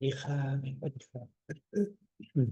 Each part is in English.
ดีครับสวัสดีครับอืม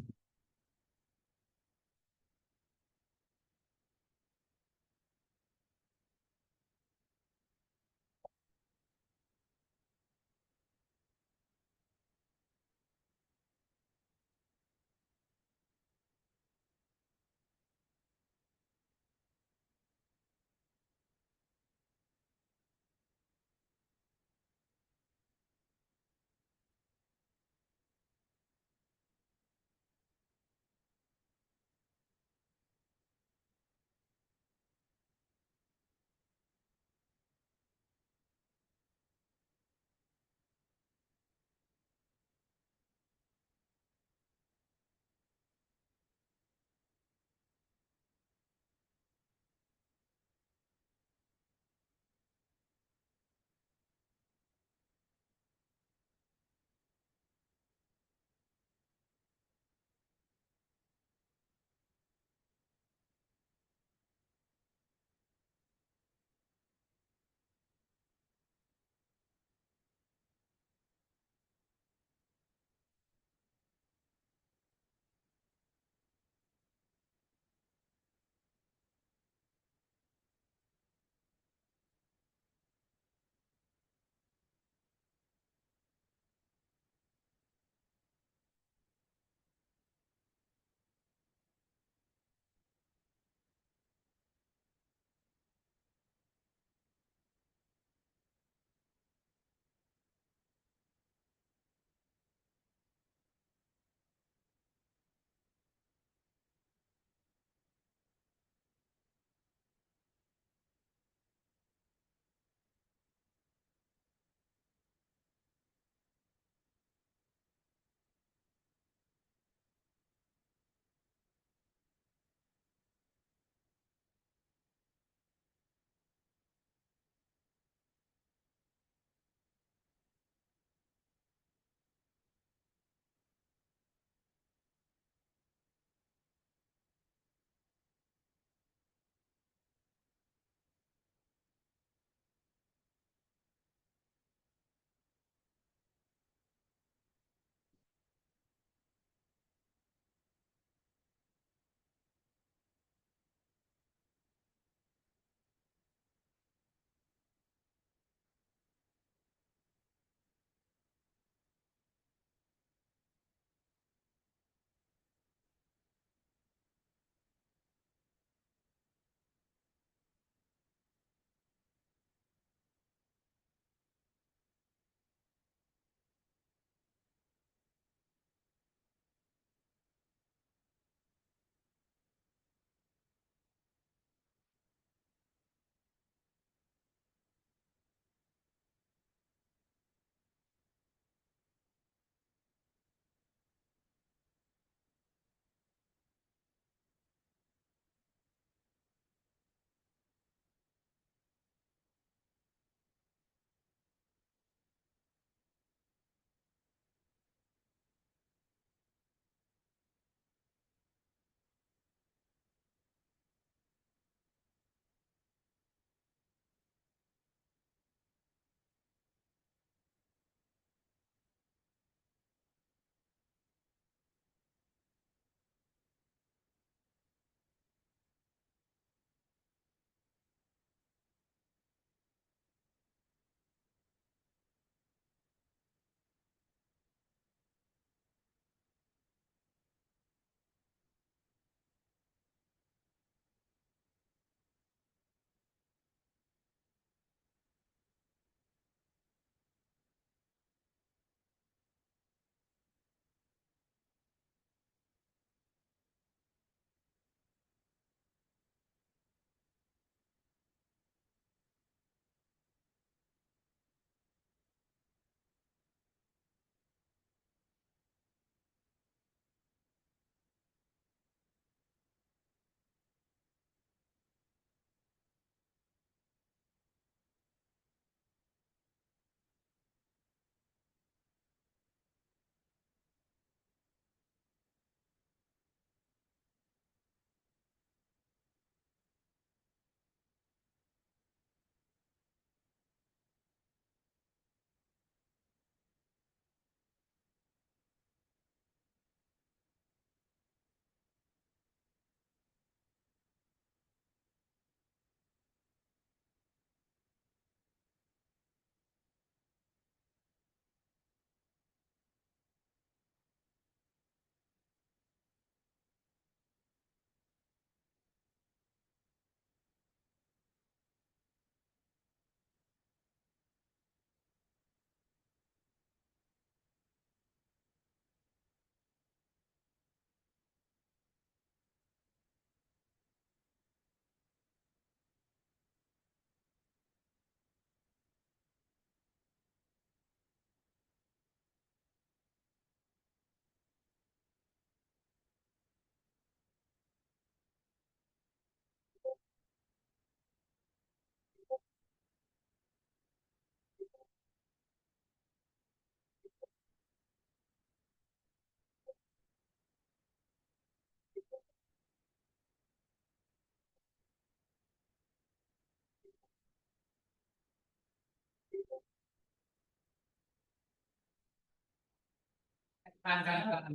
ทาง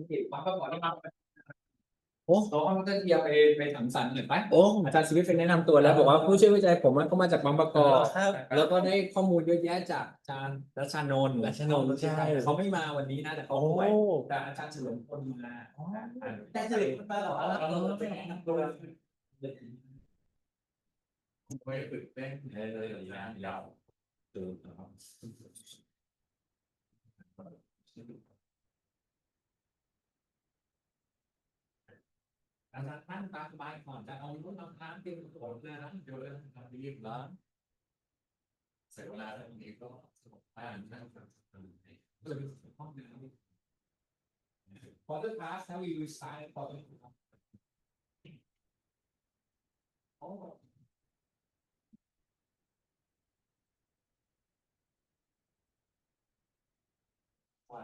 เก็บความก็บอกที่มาโอ้เราก็จะเทียบไปสังสรรค์หน่อยไปโอ้อาจารย์ชีวิตเป็นแนะนำตัวแล้วบอกว่าผู้ช่วยวิจัยผมก็มาจากบางประกอบแล้วก็ได้ข้อมูลเยอะแยะจากอาจารย์รัชนนท์ใช่เขาไม่มาวันนี้นะแต่เขาโอ้ป่วยแต่อาจารย์เฉลิมพลมาแต่เฉลิมพลมาเหรอเราไปแนะนำตัวไม่ฝึกแป้งเลยยาวตื่นนะครับอาจารย์ตั้งตาสบายก่อนจะเอาลูกน้ำค้างเตรียมตัวเลยนะเดี๋ยวเลยรีบแล้วเสียเวลาแล้วนี้ก็สงบบ้านนะครับก็เลยห้องน้ำพอเลิกคลาสถ้าวิวสายพอเลิกโอ้ว่า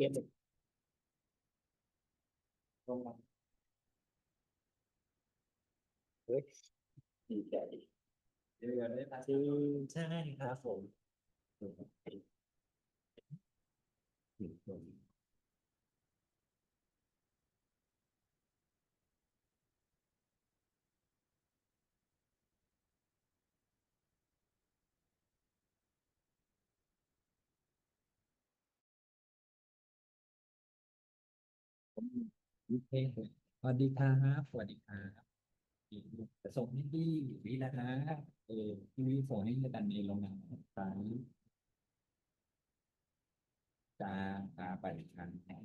เก็บลงมาเฮ้ยดีใจเดี๋ยวได้จริงใช่ครับผมโอเคสวัสดีครับสวัสดีครับจะส่งให้พี่วิแล้วนะพี่วิส่งให้อาจารย์ในโรงงานสายจะไปทาง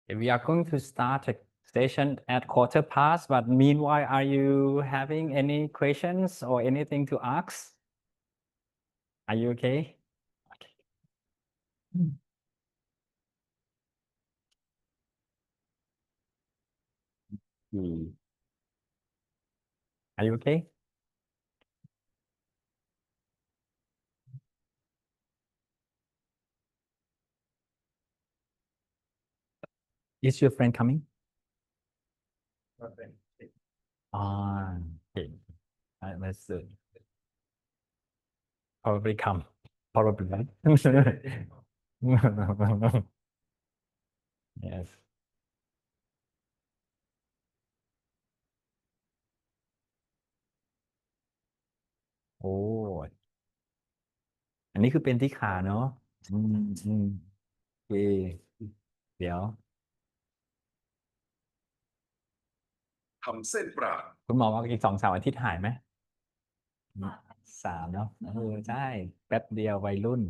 We are going to start a session at quarter past, but meanwhile, are you having any questions or anything to ask? Are you okay? Okay. Are you okay? Is your friend coming? Ah, okay. Let's see. Probably come. Probably. Yes. โอ้อันนี้คือเป็นที่ขาเนาะอืมโอเคเดี๋ยว ทำเส้นปราบ คุณหมอว่าอีก2-3 อาทิตย์หายไหม3เนาะใช่แป๊บเดียววัยรุ่น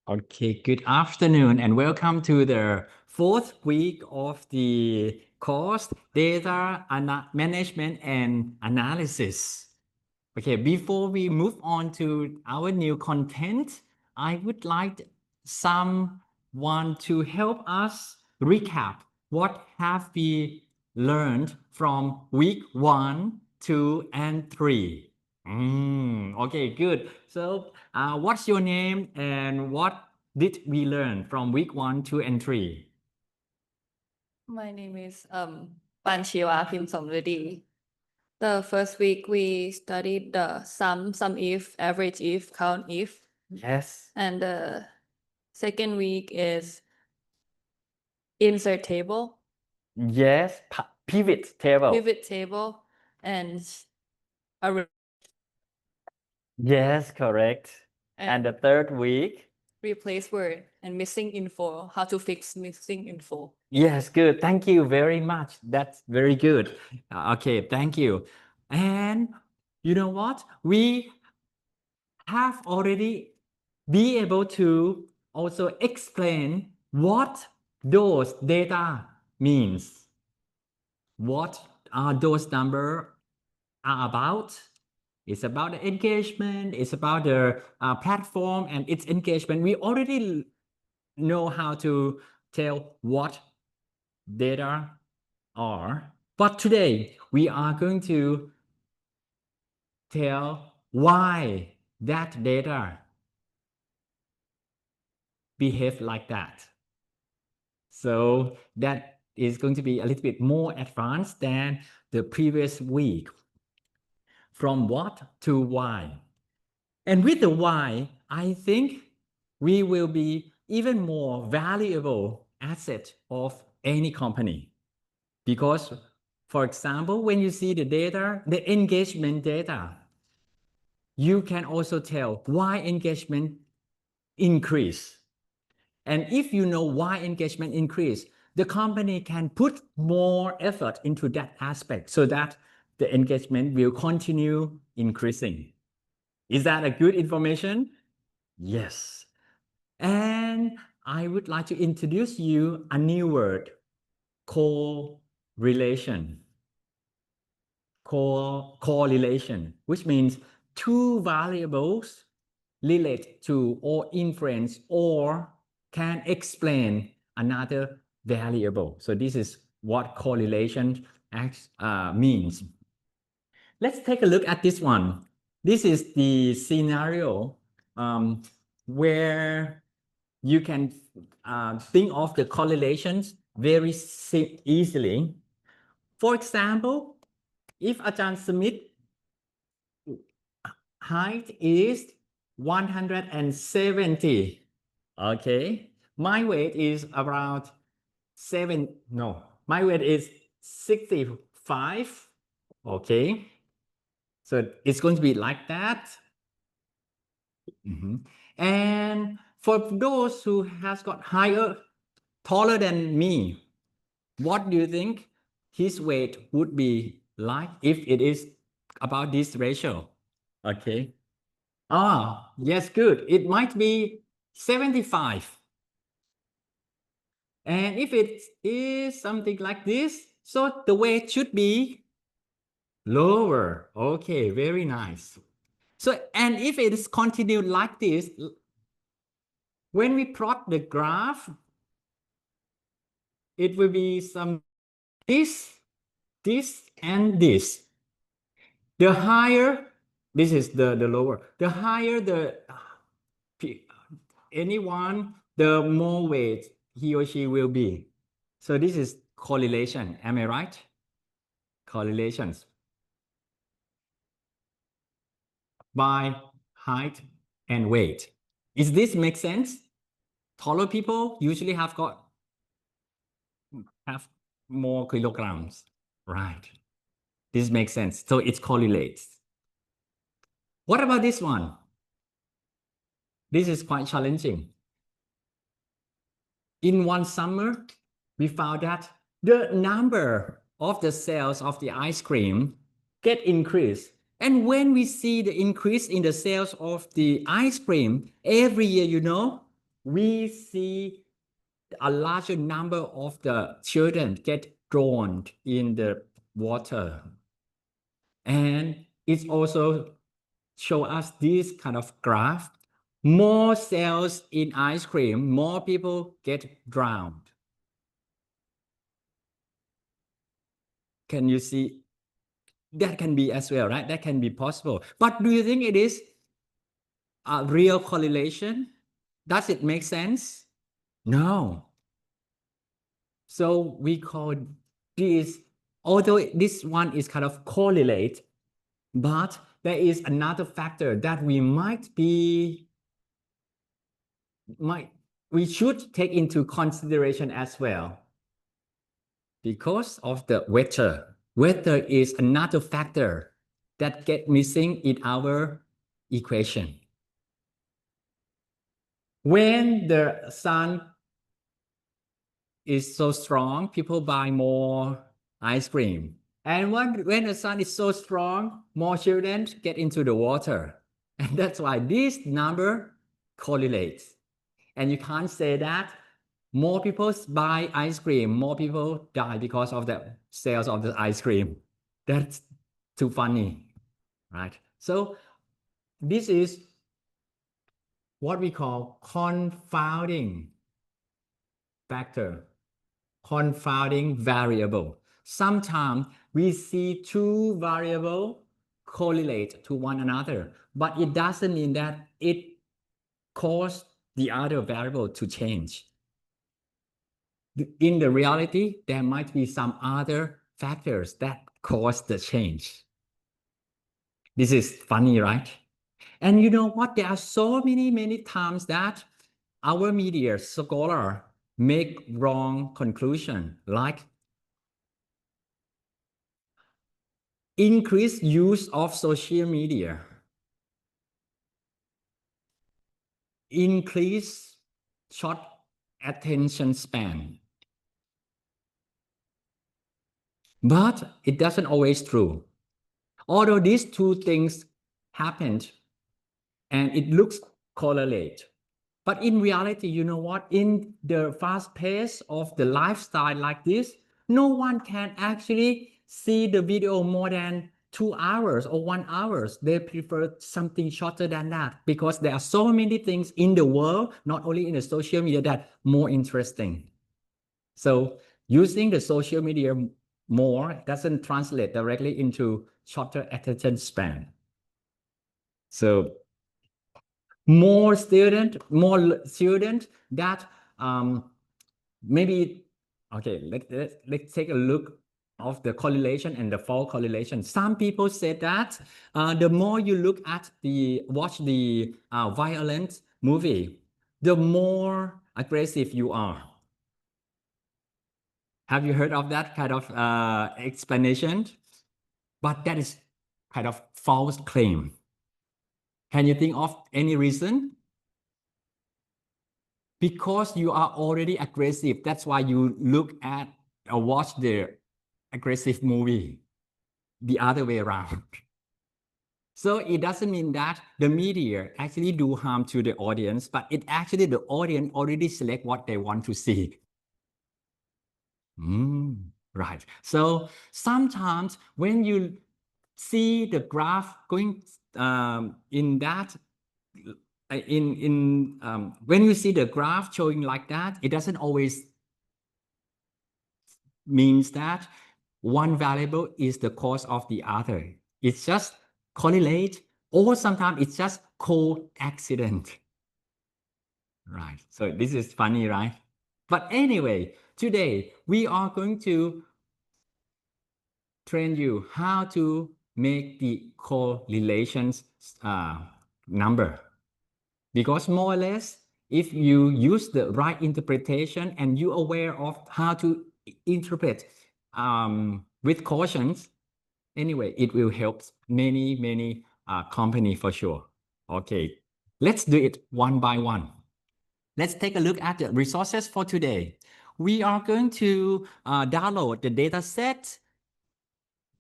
Okay, good afternoon and welcome to the fourth week of the course Data Management and Analysis. Okay, before we move on to our new content, I would like someone to help us recap what have we learned from week 1, 2, and 3. Okay, good. So, what's your name and what did we learn from week 1, 2, and 3? My name is Panchiwa Pim Somrudi. The first week we studied the sum if, average if, count if. Yes. And the second week is insert table. Yes. pivot table. pivot table and a Yes, correct. And the third week. replace word and missing info, how to fix missing info. Yes, good. Thank you very much. That's very good. Okay, thank you. And you know what? We have already be able to also explain what those data means. What are those numbers are about? It's about the engagement. It's about the platform and its engagement. We already know how to tell what data are, but today we are going to tell why that data behave like that. So that is going to be a little bit more advanced than the previous week. From what to why. And with the why, I think we will be even more valuable asset of any company. Because, for example, when you see the data, the engagement data, you can also tell why engagement increase. And if you know why engagement increase, the company can put more effort into that aspect so that the engagement will continue increasing. Is that a good information? Yes. And I would like to introduce you a new word, correlation. Correlation, which means two variables relate to or influence or can explain another variable. So this is what correlation means. Let's take a look at this one. This is the scenario where you can think of the correlations very easily. For example, if Ajahn Smith height is 170, okay, my weight is around my weight is 65, okay, so it's going to be like that. And for those who has got taller than me, what do you think his weight would be like if it is about this ratio? Okay. Yes, good. It might be 75. And if it is something like this, so the weight should be lower. Okay, very nice. So, and if it is continued like this, when we plot the graph, it will be some this, and this. The higher, this is the lower. The higher the anyone, the more weight he or she will be. So this is correlation. Am I right? Correlations by height and weight. Is this make sense? Taller people usually have more kilograms, right? This makes sense. So it correlates. What about this one? This is quite challenging. In one summer, we found that the number of the sales of the ice cream get increased. And when we see the increase in the sales of the ice cream, every year, you know, we see a larger number of the children get drowned in the water. And it's also show us this kind of graph. More sales in ice cream, more people get drowned. Can you see? That can be as well, right? That can be possible. But do you think it is a real correlation? Does it make sense? No. So we call this, although this one is kind of correlate, but there is another factor that we we should take into consideration as well. Because of the weather. Weather is another factor that get missing in our equation. When the sun is so strong, people buy more ice cream. And when the sun is so strong, more children get into the water. And that's why this number correlates. And you can't say that more people buy ice cream, more people die because of the sales of the ice cream. That's too funny, right? So this is what we call confounding factor, confounding variable. Sometimes we see two variables correlate to one another, but it doesn't mean that it causes the other variable to change. In the reality, there might be some other factors that cause the change. This is funny, right? And you know what? There are so many times that our media scholar make wrong conclusion, like increased use of social media, increased short attention span. But it doesn't always true. Although these two things happened and it looks correlate. But in reality, you know what? In the fast pace of the lifestyle like this, no one can actually see the video more than 2 hours or 1 hour. They prefer something shorter than that because there are so many things in the world, not only in the social media, that more interesting. So using the social media more doesn't translate directly into shorter attention span. So more student that maybe, okay, let's take a look of the correlation and the false correlation. Some people say that the more you look at watch the violent movie, the more aggressive you are. Have you heard of that kind of explanation? But that is kind of false claim. Can you think of any reason? Because you are already aggressive. That's why you look at or watch the aggressive movie. The other way around. So it doesn't mean that the media actually do harm to the audience, but it actually the audience already select what they want to see. Right. So sometimes when you see the graph going in that, when you see the graph showing like that, it doesn't always means that one variable is the cause of the other. It's just correlate, or sometimes it's just coincident. Right. So this is funny, right? But anyway, today we are going to train you how to make the correlations number. Because more or less, if you use the right interpretation and you're aware of how to interpret with cautions, anyway, it will help many companies for sure. Okay, let's do it one by one. Let's take a look at the resources for today. We are going to download the data set,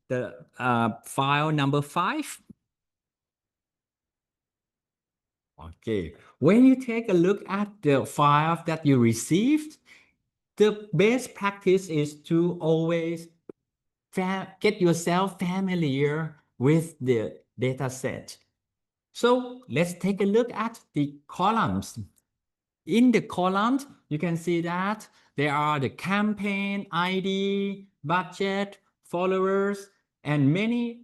the file number 5. Okay, when you take a look at the file that you received, the best practice is to always get yourself familiar with the data set. So let's take a look at the columns. In the columns, you can see that there are the campaign ID, budget, followers, and many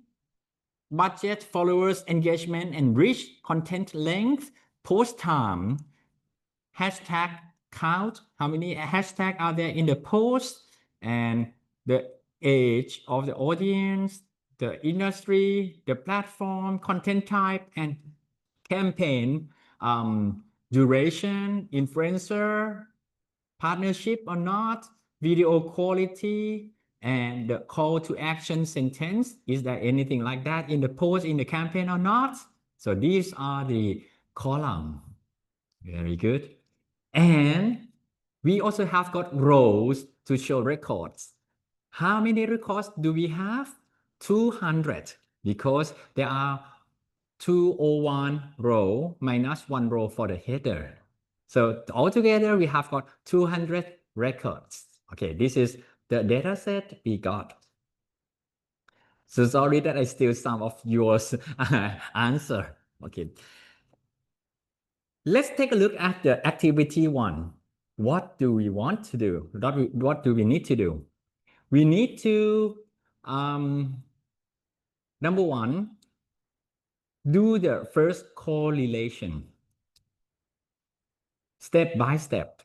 budget, followers, engagement, and reach, content length, post time, hashtag count, how many hashtags are there in the post, and the age of the audience, the industry, the platform, content type, and campaign duration, influencer, partnership or not, video quality, and the call to action sentence. Is there anything like that in the post, in the campaign or not? So these are the column. Very good. And we also have got rows to show records. How many records do we have? 200, because there are 201 row minus 1 row for the header. So altogether, we have got 200 records. Okay, this is the data set we got. So sorry that I steal some of yours answer. Okay. Let's take a look at the activity 1. What do we want to do? What do we need to do? We need to, number 1, do the first correlation, step by step.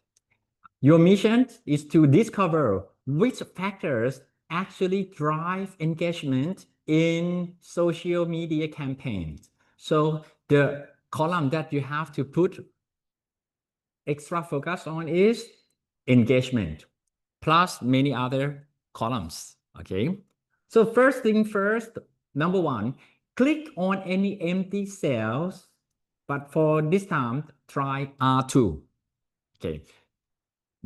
Your mission is to discover which factors actually drive engagement in social media campaigns. So the column that you have to put extra focus on is engagement, plus many other columns, okay? So first thing first, number 1, click on any empty cells, but for this time, try R2, okay?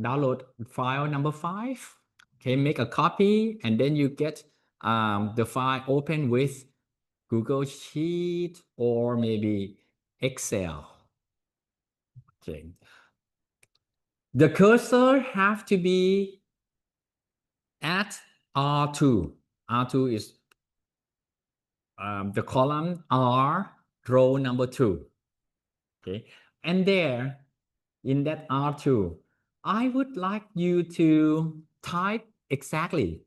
Download file number 5, okay? Make a copy, and then you get the file open with Google Sheet or maybe Excel, okay? The cursor have to be at R2. R2 is the column R, row number 2. Okay, and there in that R2, I would like you to type exactly.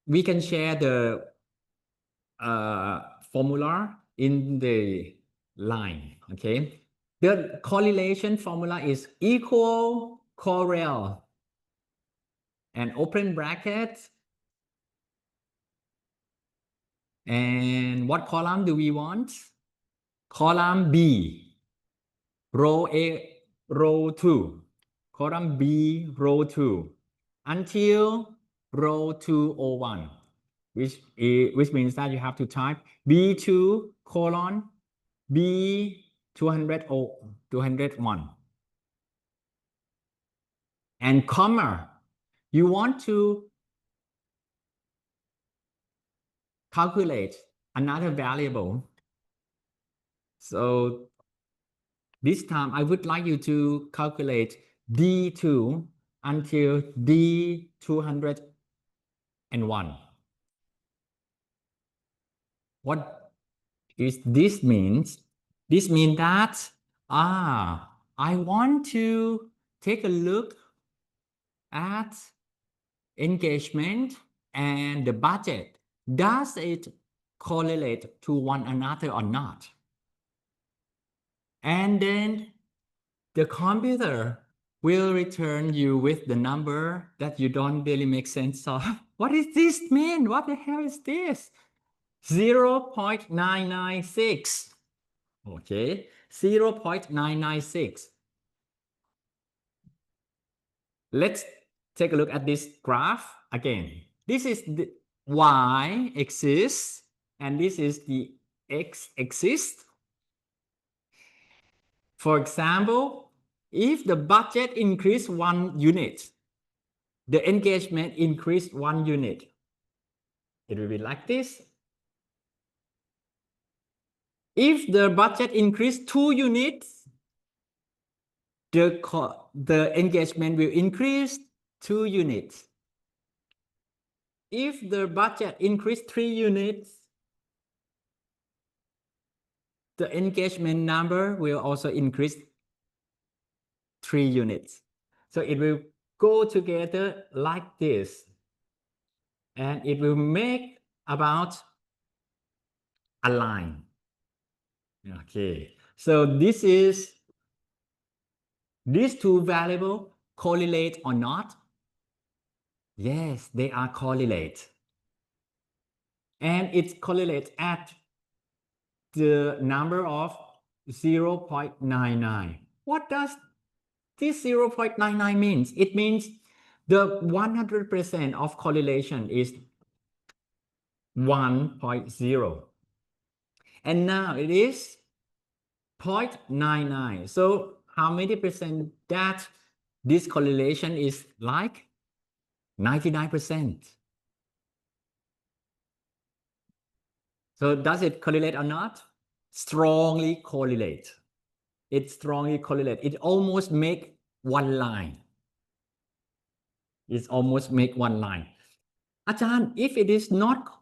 We can share the formula in the line. Okay, the correlation formula is equal correl and open bracket. And what column do we want? Column B, row A, row 2. Column B, row 2, until row 201, which means that you have to type B2 colon B 201. And comma, you want to calculate another variable. So this time I would like you to calculate D2 until D201. What is this means? This means that, I want to take a look at engagement and the budget. Does it correlate to one another or not? And then the computer will return you with the number that you don't really make sense of. What does this mean? What the hell is this? 0.996. Okay, 0.996. Let's take a look at this graph again. This is the y-axis, and this is the x-axis. For example, if the budget increased 1 unit, the engagement increased 1 unit. It will be like this. If the budget increased 2 units, the engagement will increase 2 units. If the budget increased 3 units, the engagement number will also increase 3 units. So it will go together like this. And it will make about a line. Okay, so this is, these two variables correlate or not? Yes, they are correlate. And it correlates at the number of 0.99. What does this 0.99 means? It means the 100% of correlation is 1.0. And now it is 0.99. So how many percent that this correlation is like? 99%. So does it correlate or not? Strongly correlate. It strongly correlate. It almost make one line. It almost make one line. Ajahn, if it is not,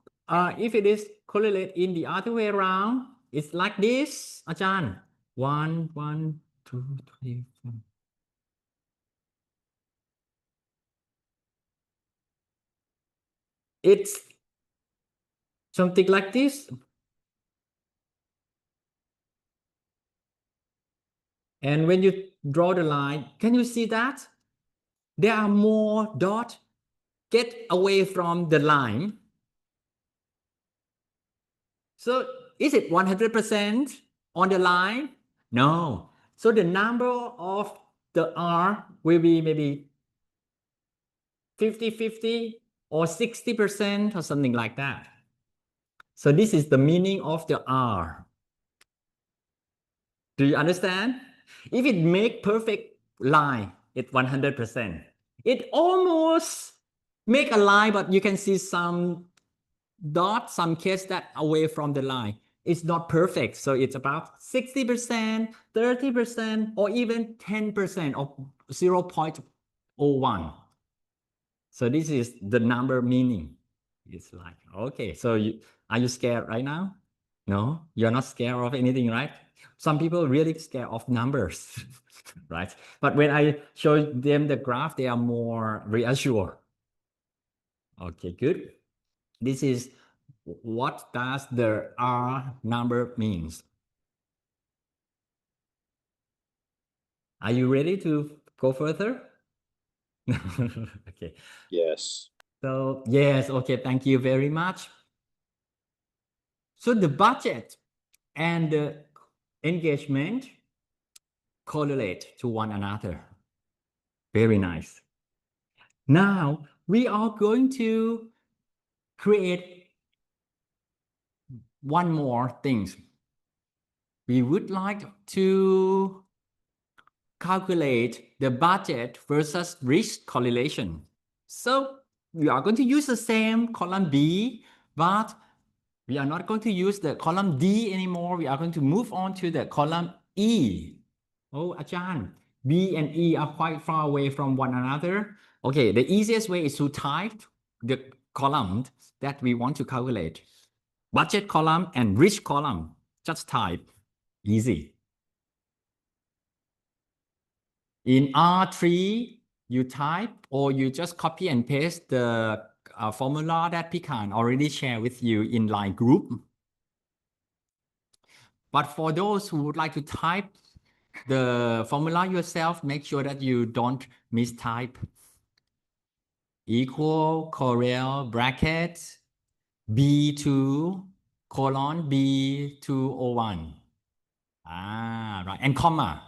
if it is correlate in the other way around, it's like this. Ajahn, 1, 1, 2, 3, 4. It's something like this. And when you draw the line, can you see that? There are more dots. Get away from the line. So is it 100% on the line? No. So the number of the R will be maybe 50-50 or 60% or something like that. So this is the meaning of the R. Do you understand? If it make perfect line, it's 100%. It almost make a line, but you can see some dots, some case that away from the line. It's not perfect. So it's about 60%, 30%, or even 10% of 0.01. So this is the number meaning. It's like, okay, so are you scared right now? No, you're not scared of anything, right? Some people really scared of numbers, right? But when I show them the graph, they are more reassured. Okay, good. This is what does the R number means. Are you ready to go further? Okay. Yes. So yes, okay, thank you very much. So the budget and the engagement correlate to one another. Very nice. Now we are going to create one more thing. We would like to calculate the budget versus risk correlation. So we are going to use the same column B, but we are not going to use the column D anymore. We are going to move on to the column E. Oh, Ajahn, B and E are quite far away from one another. Okay, the easiest way is to type the column that we want to calculate. Budget column and risk column. Just type. Easy. In R3, you type or you just copy and paste the formula that Pikan already shared with you in line group. But for those who would like to type the formula yourself, make sure that you don't mistype. Equal, Corel, bracket, B2, colon, B201. Right, and comma.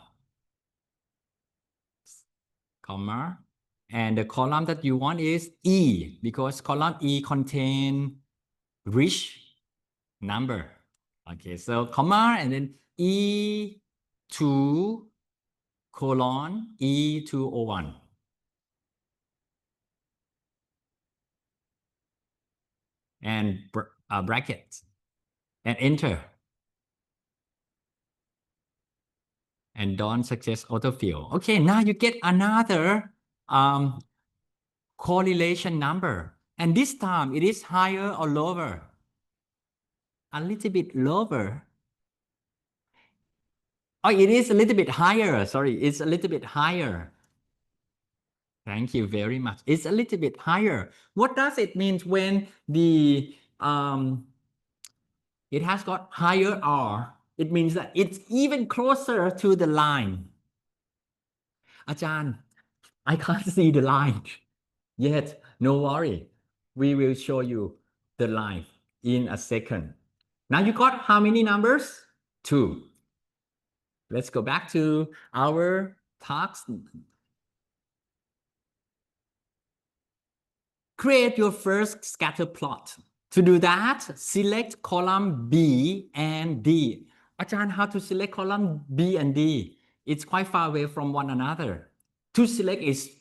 Comma. And the column that you want is E, because column E contain rich number. Okay, so comma and then E2 colon E201. And bracket and enter. And don't success autofill. Okay, now you get another correlation number. And this time it is higher or lower? A little bit lower. Oh, it is a little bit higher. Sorry, it's a little bit higher. Thank you very much. It's a little bit higher. What does it mean when the it has got higher R? It means that it's even closer to the line. Ajahn, I can't see the line yet. No worry. We will show you the line in a second. Now you got how many numbers? 2. Let's go back to our task. Create your first scatter plot. To do that, select column B and D. Ajahn, how to select column B and D? It's quite far away from one another. To select is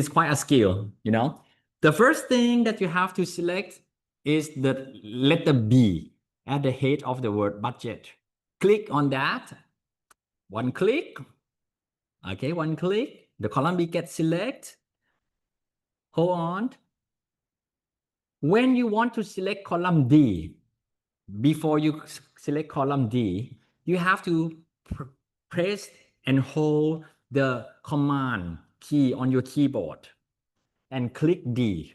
quite a skill, you know. The first thing that you have to select is the letter B at the head of the word budget. Click on that. One click. Okay, one click. The column B gets selected. Hold on. When you want to select column D, before you select column D, you have to press and hold the command key on your keyboard and click D.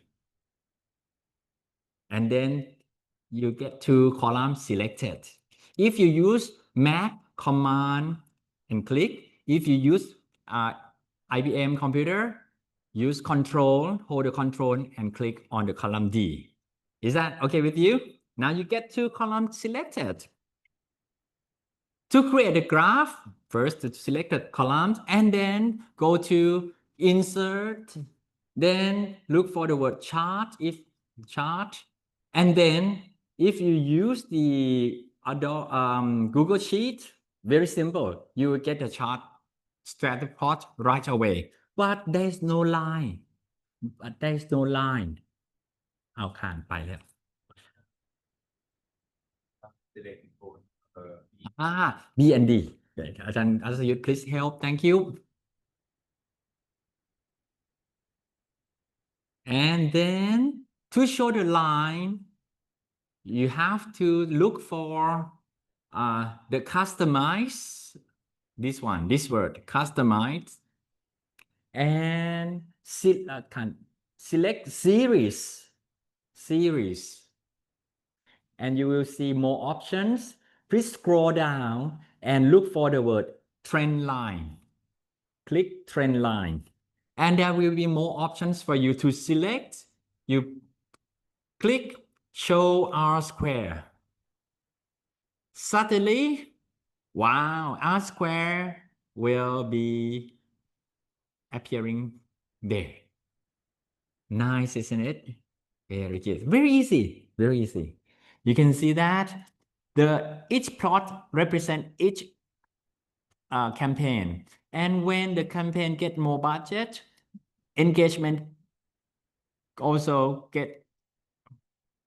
And then you get to column selected. If you use Mac, command and click. If you use IBM computer, use control, hold the control and click on the column D. Is that okay with you? Now you get two columns selected. To create a graph, first to select the columns and then go to insert, then look for the word chart, if chart, and then if you use the Google Sheet, very simple, you will get the chart scatter plot right away. But there's no line.เอาข้ามไปแล้ว B and D. Okay. อาจารย์อัศยุทธ please help. Thank you. And then to show the line, you have to look for the customize. This word, customize, and select series, and you will see more options. Please scroll down and look for the word trend line. Click trend line, and there will be more options for you to select. You click show R square. Suddenly, wow, R square will be appearing there. Nice, isn't it? Very good. Very easy. Very easy. You can see that each plot represent each campaign. And when the campaign get more budget, engagement also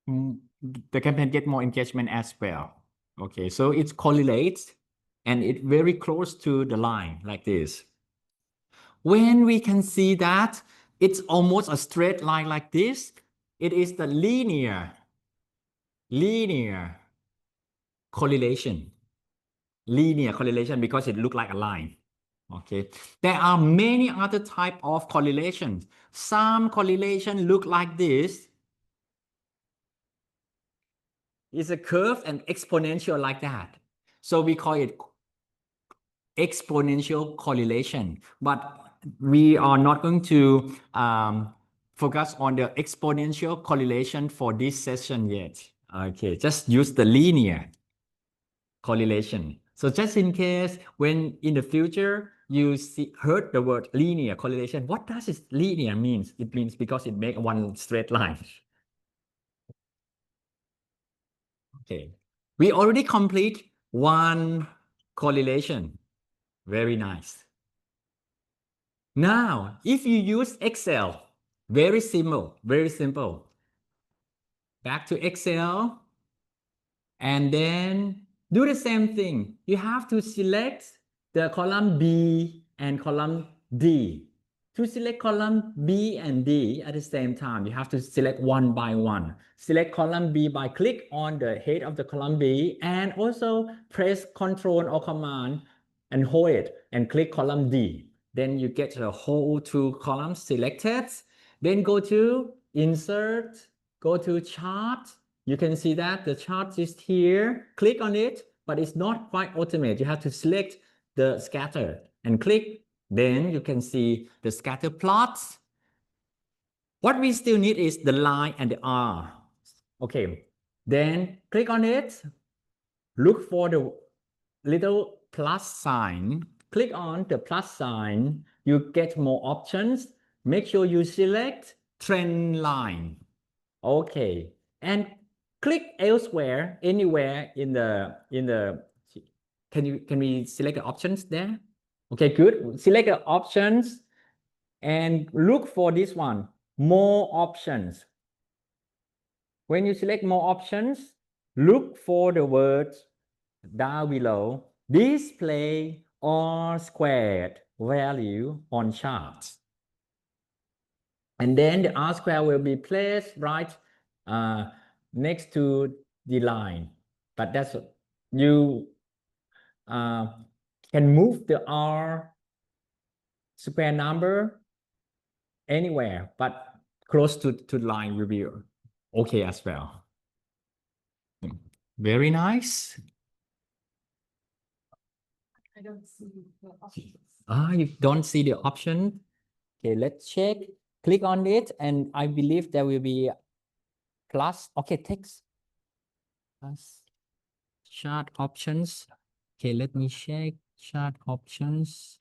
the campaign get more engagement as well. Okay, so it correlates and it very close to the line like this. When we can see that it's almost a straight line like this, it is the linear correlation. Linear correlation because it looks like a line. Okay, there are many other type of correlations. Some correlation look like this. It's a curve and exponential like that. So we call it exponential correlation. But we are not going to focus on the exponential correlation for this session yet. Okay, just use the linear correlation. So just in case when in the future you heard the word linear correlation, what does this linear means? It means because it makes one straight line. Okay, we already complete one correlation. Very nice. Now, if you use Excel, very simple. Back to Excel, and then do the same thing. You have to select the column B and column D. To select column B and D at the same time, you have to select one by one. Select column B by click on the head of the column B and also press Ctrl or Command and hold it and click column D. Then you get the whole two columns selected. Then go to Insert, go to Chart. You can see that the chart is here. Click on it, but it's not quite automated. You have to select the scatter and click. Then you can see the scatter plots. What we still need is the line and the R. Okay, then click on it. Look for the little plus sign click on the plus sign, you get more options. Make sure you select trend line. Okay, and click elsewhere, anywhere in the. Can we select the options there? Okay, good. Select the options and look for this one, more options. When you select more options, look for the words down below. Display all squared value on chart. And then the R square will be placed right next to the line. But that's you can move the R square number anywhere, but close to the line will be okay as well. Very nice. I don't see the options. You don't see the option. Okay, let's check. Click on it, and I believe there will be plus. Okay, text plus chart options. Okay, let me check chart options.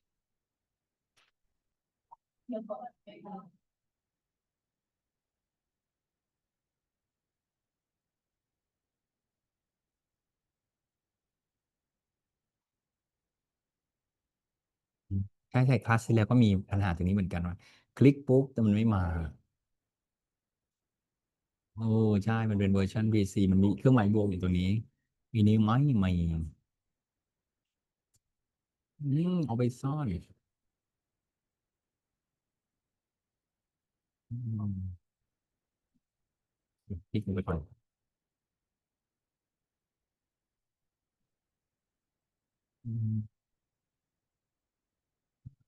ใช่คลาสที่แล้วก็มีปัญหาตรงนี้เหมือนกันว่าคลิกปุ๊บแต่มันไม่มาโอ้ใช่มันเป็นเวอร์ชัน PC มันมีเครื่องหมายบวกอยู่ตรงนี้มีนี้ไหมไม่เอาไปซ่อนคลิกลงไปก่อน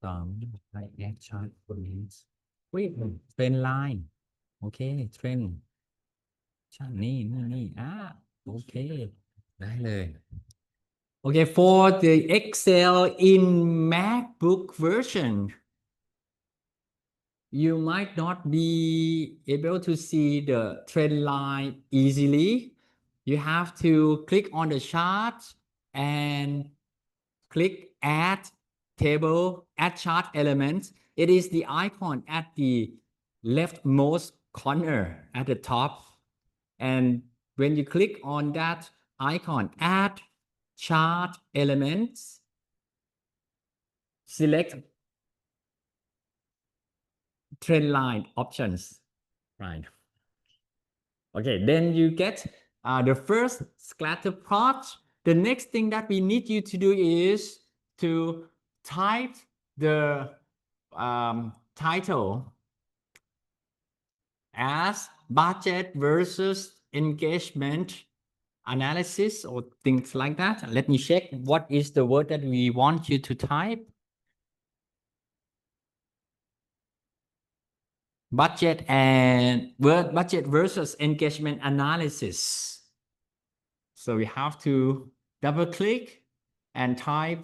ตามไลน์แอคชั่นคนนี้เทรนไลน์โอเคเทรนชั่นนี่โอเคได้เลย Okay, for the Excel in MacBook version, you might not be able to see the trend line easily. You have to click on the chart and click add table, add chart elements. It is the icon at the leftmost corner at the top. And when you click on that icon, add chart elements, select trend line options, right? Okay, then you get the first scatter plot. The next thing that we need you to do is to type the title as budget versus engagement analysis or things like that. Let me check what is the word that we want you to type. Budget versus engagement analysis. So we have to double click and type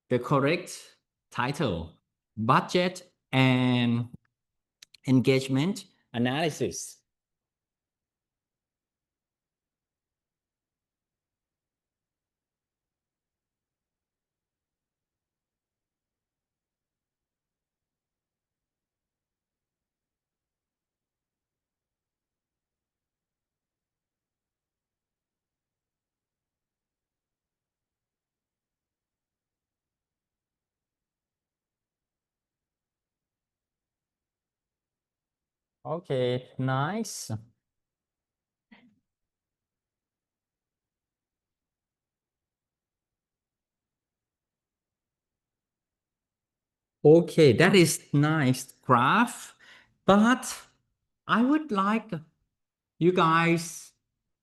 the correct title, budget and engagement analysis. Okay, nice. Okay, that is nice graph, but I would like you guys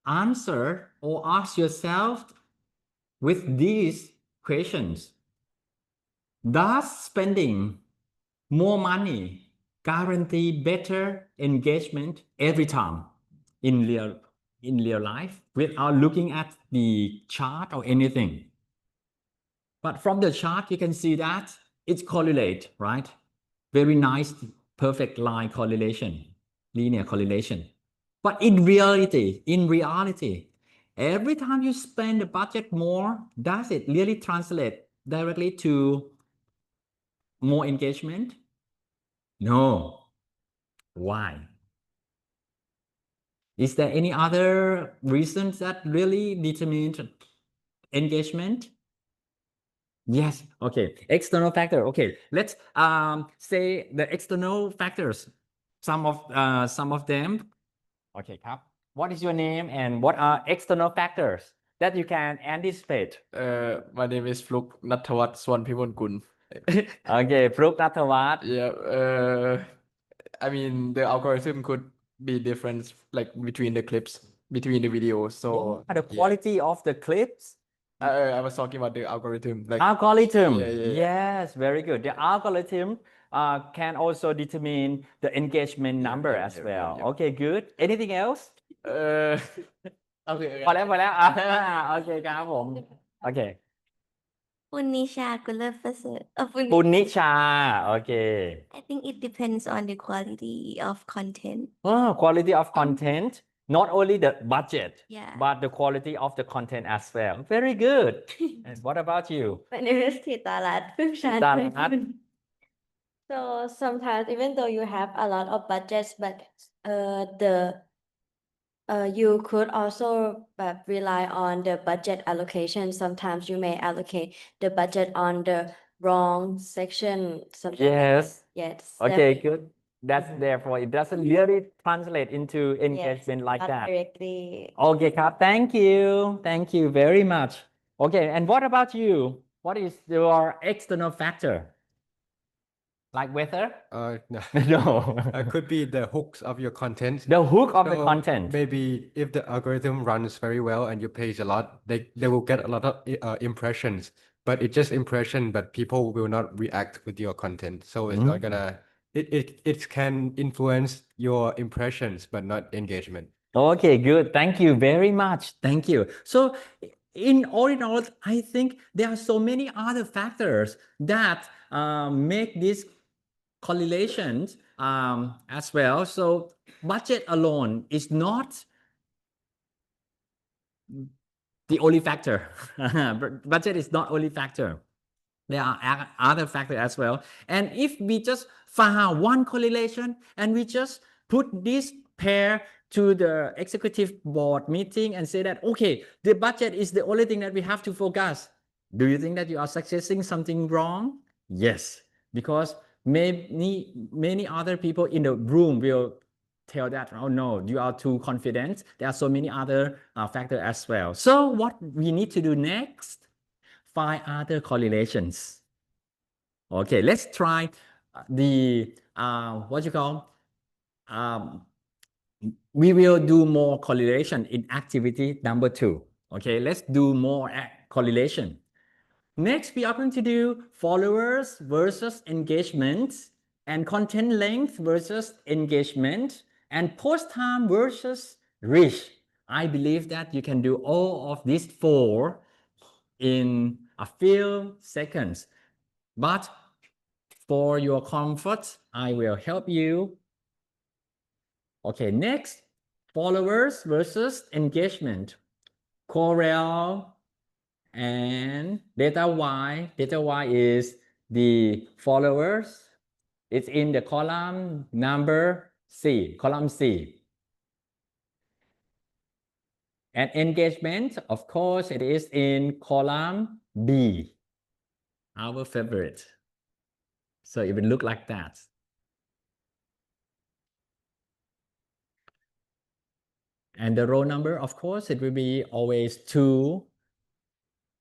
answer or ask yourself with these questions. Does spending more money guarantee better engagement every time in real life without looking at the chart or anything? But from the chart, you can see that it's correlate, right? Very nice, perfect line correlation, linear correlation. But in reality, every time you spend the budget more, does it really translate directly to more engagement? No. Why? Is there any other reasons that really determine engagement? Yes. Okay. External factor. Okay. Let's say the external factors. Some of them. Okay,ครับ. What is your name and what are external factors that you can anticipate? My name is Fluk Nathawat Swanpimongun. Okay, Fluk Nathavat. Yeah, I mean the algorithm could be different like between the clips, between the videos. So The quality of the clips. I was talking about the algorithm. Like Algorithm. Yeah. Yes, very good. The algorithm can also determine the engagement number as well. Okay, good. Anything else? Okay. พอแล้วโอเคครับผม Okay. Punisha Gulafasa. Punisha. Okay. I think it depends on the quality of content. Oh, quality of content. Not only the budget, Yeah. but the quality of the content as well. Very good. And what about you? My name is Thitarat Thitarat. So sometimes even though you have a lot of budgets, but you could also rely on the budget allocation. Sometimes you may allocate the budget on the wrong section. Yes. Yes. Okay, good. That's therefore it doesn't really translate into engagement like not that. directly. Okay,ครับ. Thank you. Thank you very much. Okay, and what about you? What is your external factor? Like weather? No. No. Could be the hooks of your content. The hook of the So content. maybe if the algorithm runs very well and you pays a lot, they will get a lot of impressions. But it's just impression, but people will not react with your content. So it's not gonna it can influence your impressions, but not engagement. Okay, good. Thank you very much. Thank you. So in all, I think there are so many other factors that make this correlations as well. So budget alone is not the only factor. Budget is not only factor. There are other factors as well. And if we just found one correlation and we just put this pair to the executive board meeting and say that, okay, the budget is the only thing that we have to focus. Do you think that you are suggesting something wrong? Yes, because many other people in the room will tell that, oh no, you are too confident. There are so many other factors as well. So what we need to do next? Find other correlations. Okay, let's try the what you call we will do more correlation in activity number 2. Okay, let's do more correlation. Next, we are going to do followers versus engagement and content length versus engagement and post time versus reach. I believe that you can do all of these 4 in a few seconds. But for your comfort, I will help you. Okay, next, followers versus engagement. Corel and data Y. Data Y is the followers. It's in the column number C, column C. And engagement, of course, it is in column B, our favorite. So it will look like that. And the row number, of course, it will be always 2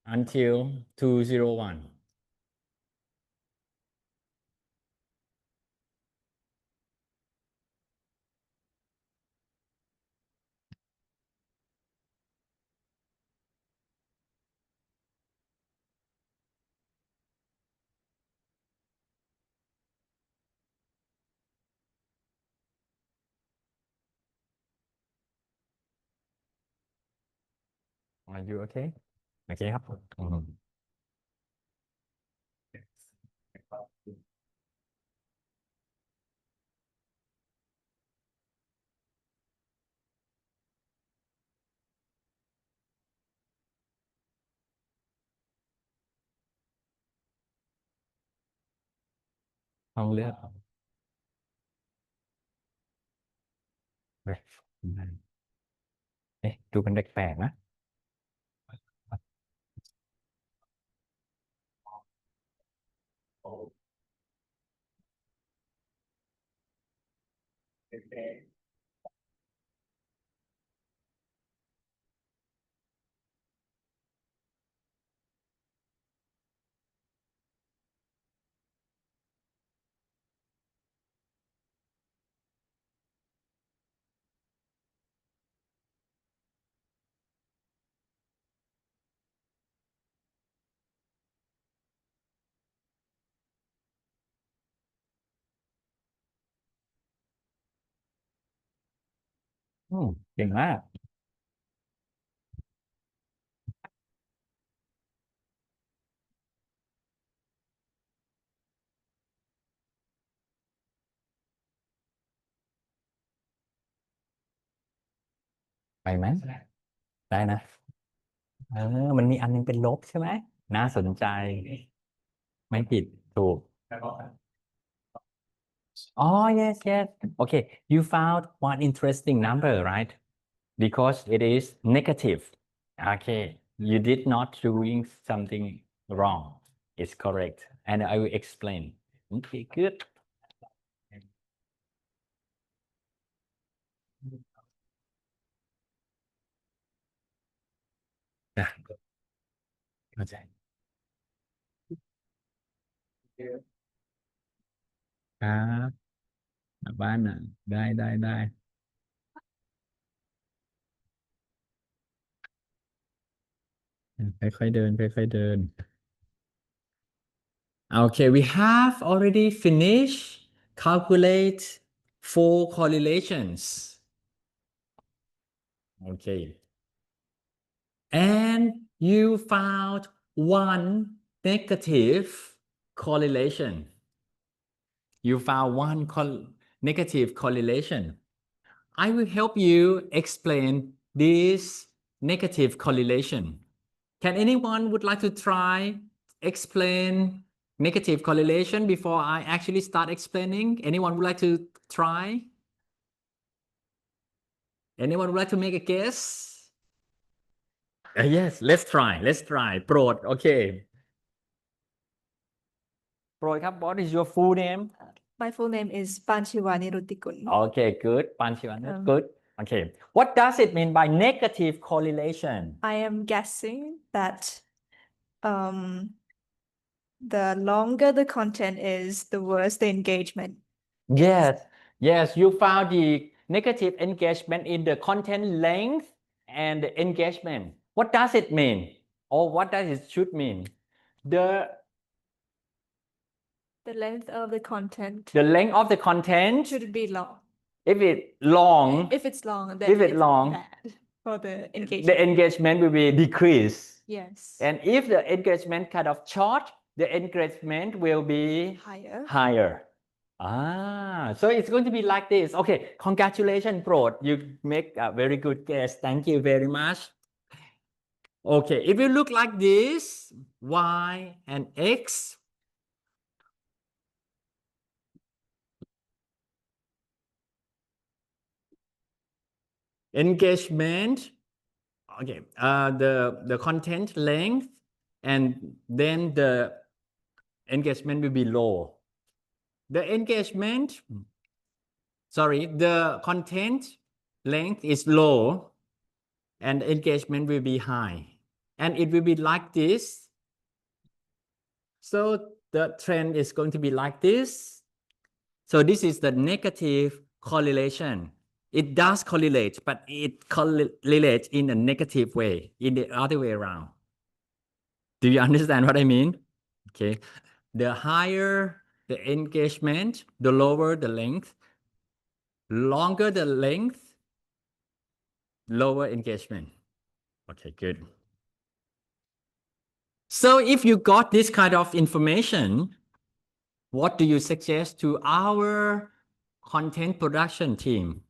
until 201. Are you okay? Okay ครับอืม ห้องเลือกเว้ยเอ๊ะดูเป็นแปลกๆนะ เก่งมากไปไหมได้นะมันมีอันนึงเป็นลบใช่ไหมน่าสนใจไม่ผิดถูกOh, yes, yes. Okay, you found one interesting number, right? Because it is negative. Okay, you did not doing something wrong. It's correct. And I will explain. Okay, good. นะเข้าใจครับกลับบ้านนะได้ค่อยๆเดินค่อยๆเดิน Okay, we have already finished calculate 4 correlations. Okay. And you found one negative correlation. You found one negative correlation. I will help you explain this negative correlation. Can anyone would like to try explain negative correlation before I actually start explaining? Anyone would like to try? Anyone would like to make a guess? Yes, let's try.โปรด Okay. โปรดครับ What is your full name? My full name is Panchivani Rutikun. Okay, good. Panchivan, good. Okay. What does it mean by negative correlation? I am guessing that the longer the content is, the worse the engagement. Yes, you found the negative engagement in the content length and the engagement. What does it mean? Or what does it should mean? The length of the content length of the content, should be long. if it's long, If it's long, then If it's it's long, bad for the engagement. the engagement will be decreased. Yes. And if the engagement kind of short, the engagement will be higher. So it's going to be like this. Okay, congratulations, Prod. You make a very good guess. Thank you very much. Okay, it will look like this, Y and X. Engagement, okay, the content length, and then the engagement will be low. The content length is low and engagement will be high. And it will be like this. So the trend is going to be like this. So this is the negative correlation. It does correlate, but it correlates in a negative way, in the other way around. Do you understand what I mean? Okay. The higher the engagement, the lower the length. Longer the length, lower engagement. Okay, good. So if you got this kind of information, what do you suggest to our content production team?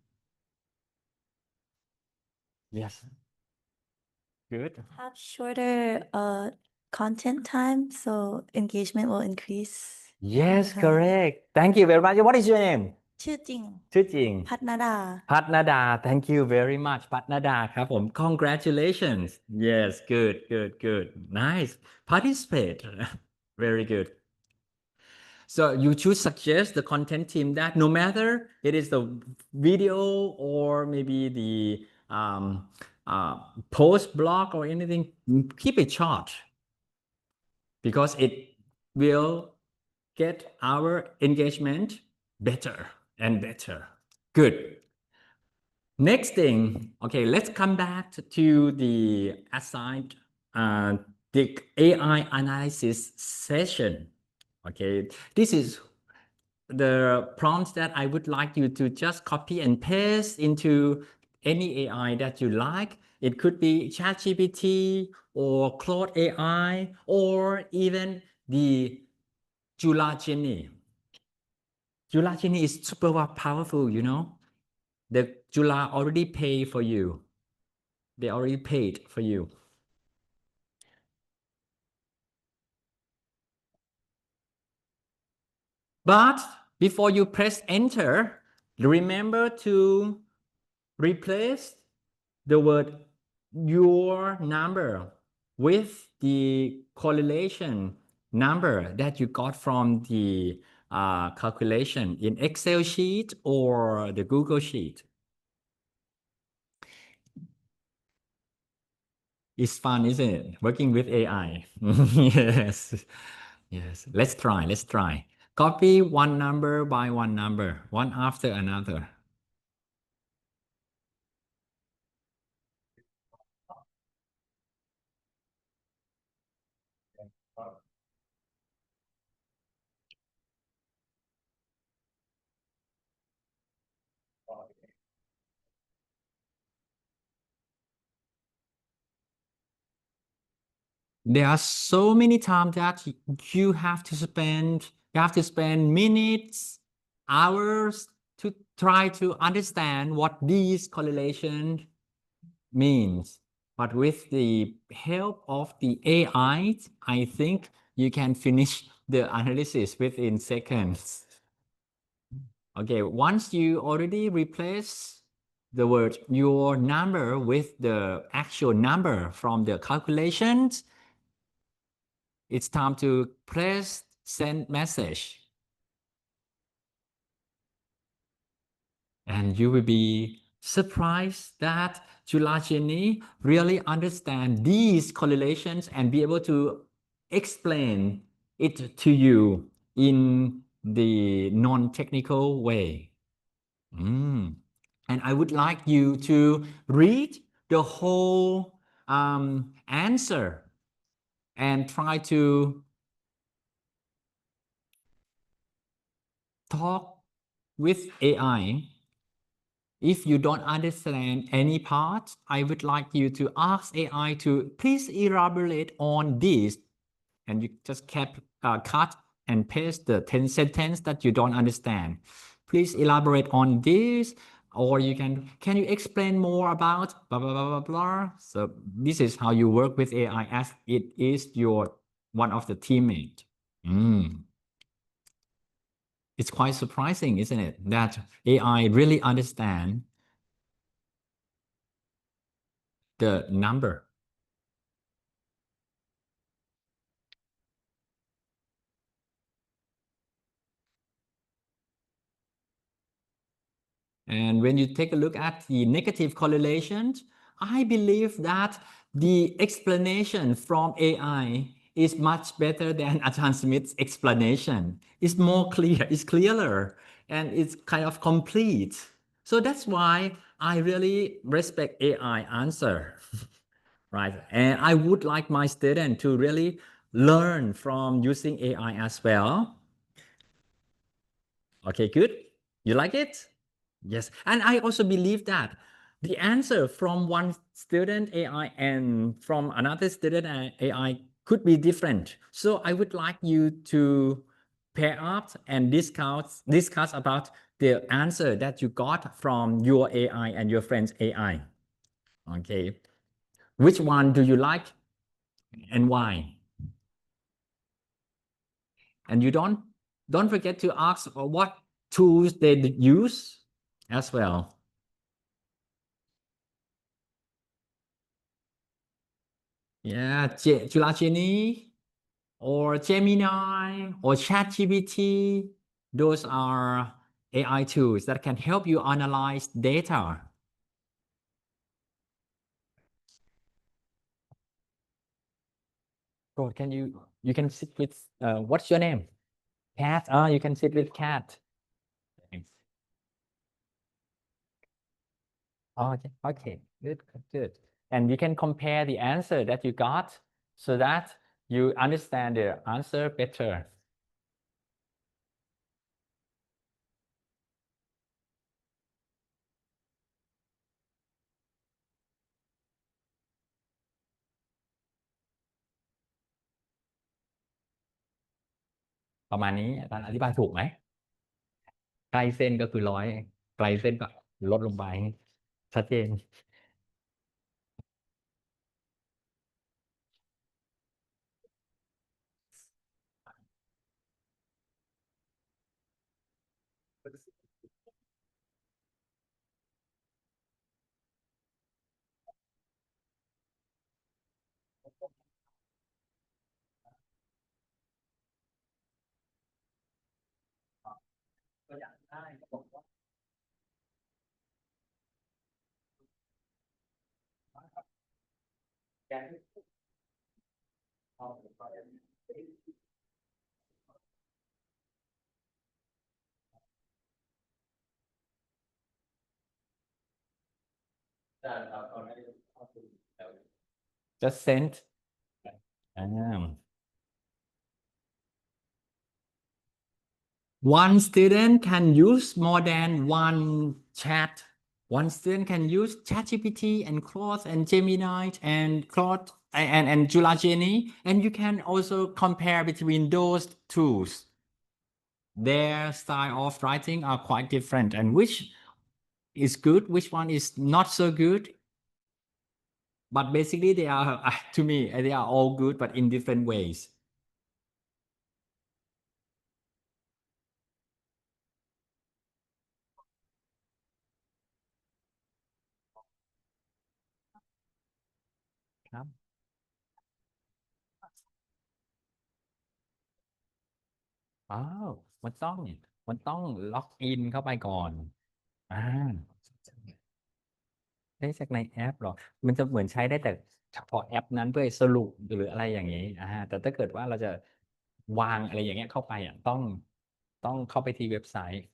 Yes. Good. Have shorter content time so engagement will increase. Yes, Okay. correct. Thank you very much. What is your name? ชื่อจริง ชื่อจริง พัฒนดา Patnada, thank you very much. Patnada ครับผม Congratulations. Yes, good. Nice. Participate. Very good. So you should suggest the content team that no matter it is the video or maybe the post blog or anything, keep it short because it will get our engagement better and better. Good. Next thing, okay, let's come back to the assigned the AI analysis session. Okay, this is the prompts that I would like you to just copy and paste into any AI that you like. It could be ChatGPT or Claude AI or even the Jula Genie. Jula Genie is super powerful, you know. The Jula already pay for you. They already paid for you. But before you press enter, remember to replace the word your number with the correlation number that you got from the calculation in Excel sheet or the Google sheet. It's fun, isn't it? Working with AI. Yes. Let's try. Copy one number by one number, one after another. There are so many times that you have to spend minutes, hours to try to understand what these correlations means. But with the help of the AI, I think you can finish the analysis within seconds. Okay, once you already replace the word your number with the actual number from the calculations, it's time to press send message. And you will be surprised that Julajini really understand these correlations and be able to explain it to you in the non-technical way. And I would like you to read the whole answer and try to talk with AI. If you don't understand any part, I would like you to ask AI to please elaborate on this. And you just cut and paste the 10 sentence that you don't understand. Please elaborate on this, or can you explain more about blah, blah, blah, blah, blah. So this is how you work with AI as it is one of the teammates. It's quite surprising, isn't it? That AI really understand the number. And when you take a look at the negative correlations, I believe that the explanation from AI is much better than Ajahn Smith's explanation. It's more clear, it's clearer, and it's kind of complete. So that's why I really respect AI answer, right? And I would like my student to really learn from using AI as well. Okay, good. You like it? Yes. And I also believe that the answer from one student AI and from another student AI could be different. So I would like you to pair up and discuss about the answer that you got from your AI and your friend's AI. Okay. Which one do you like and why? And you don't don't forget to ask what tools they use as well. Yeah, Julachini or Gemini or ChatGPT, those are AI tools that can help you analyze data. Bro, you can sit with what's your name? Cat. You can sit with Cat. Thanks. Oh, okay, good. And you can compare the answer that you got so that you understand the answer better. ประมาณนี้อาจารย์อธิบายถูกไหมใกล้เส้นก็คือร้อยไกลเส้นก็ลดลงไปชัดเจน Just send. One student can use more than one chat. One student can use ChatGPT and Claude and Gemini and Claude and Julachini, and you can also compare between those tools. Their style of writing are quite different, and which is good, which one is not so good. But basically, they are to me they are all good, but in different ways. Oh, มันต้องล็อกอินเข้าไปก่อนอ่าได้จากในแอปหรอมันจะเหมือนใช้ได้แต่เฉพาะแอปนั้นเพื่อสรุปหรืออะไรอย่างนี้แต่ถ้าเกิดว่าเราจะวางอะไรอย่างเงี้ยเข้าไปต้องเข้าไปที่เว็บไซต์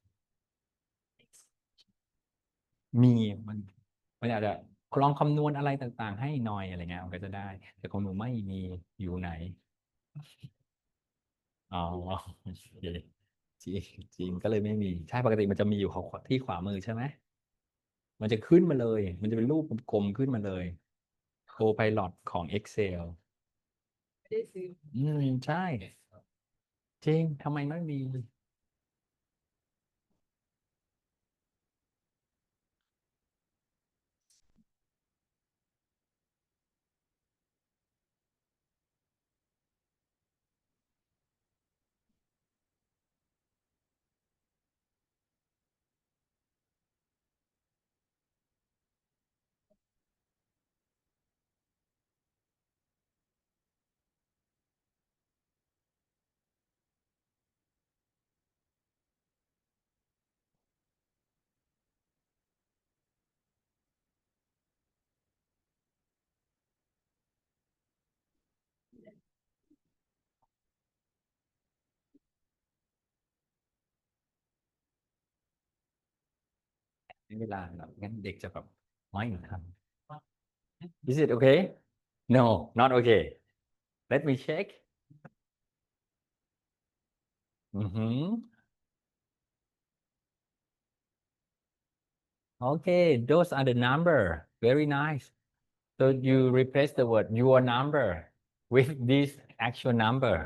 มีมันอาจจะลองคำนวณอะไรต่างๆให้หน่อยอะไรเงี้ยมันก็จะได้แต่ของหนูไม่มีอยู่ไหนอ๋อโอเคจริงก็เลยไม่มีใช่ปกติมันจะมีอยู่ที่ขวามือใช่ไหมมันจะขึ้นมาเลยมันจะเป็นรูปกลมๆขึ้นมาเลย Copilot ของ Excel ใช่จริงทำไมไม่มีเวลาแบบงั้นเด็กจะแบบไม่ทำ Is it okay? No, not okay. Let me check. Okay, those are the number. Very nice. So you replace the word your number with this actual number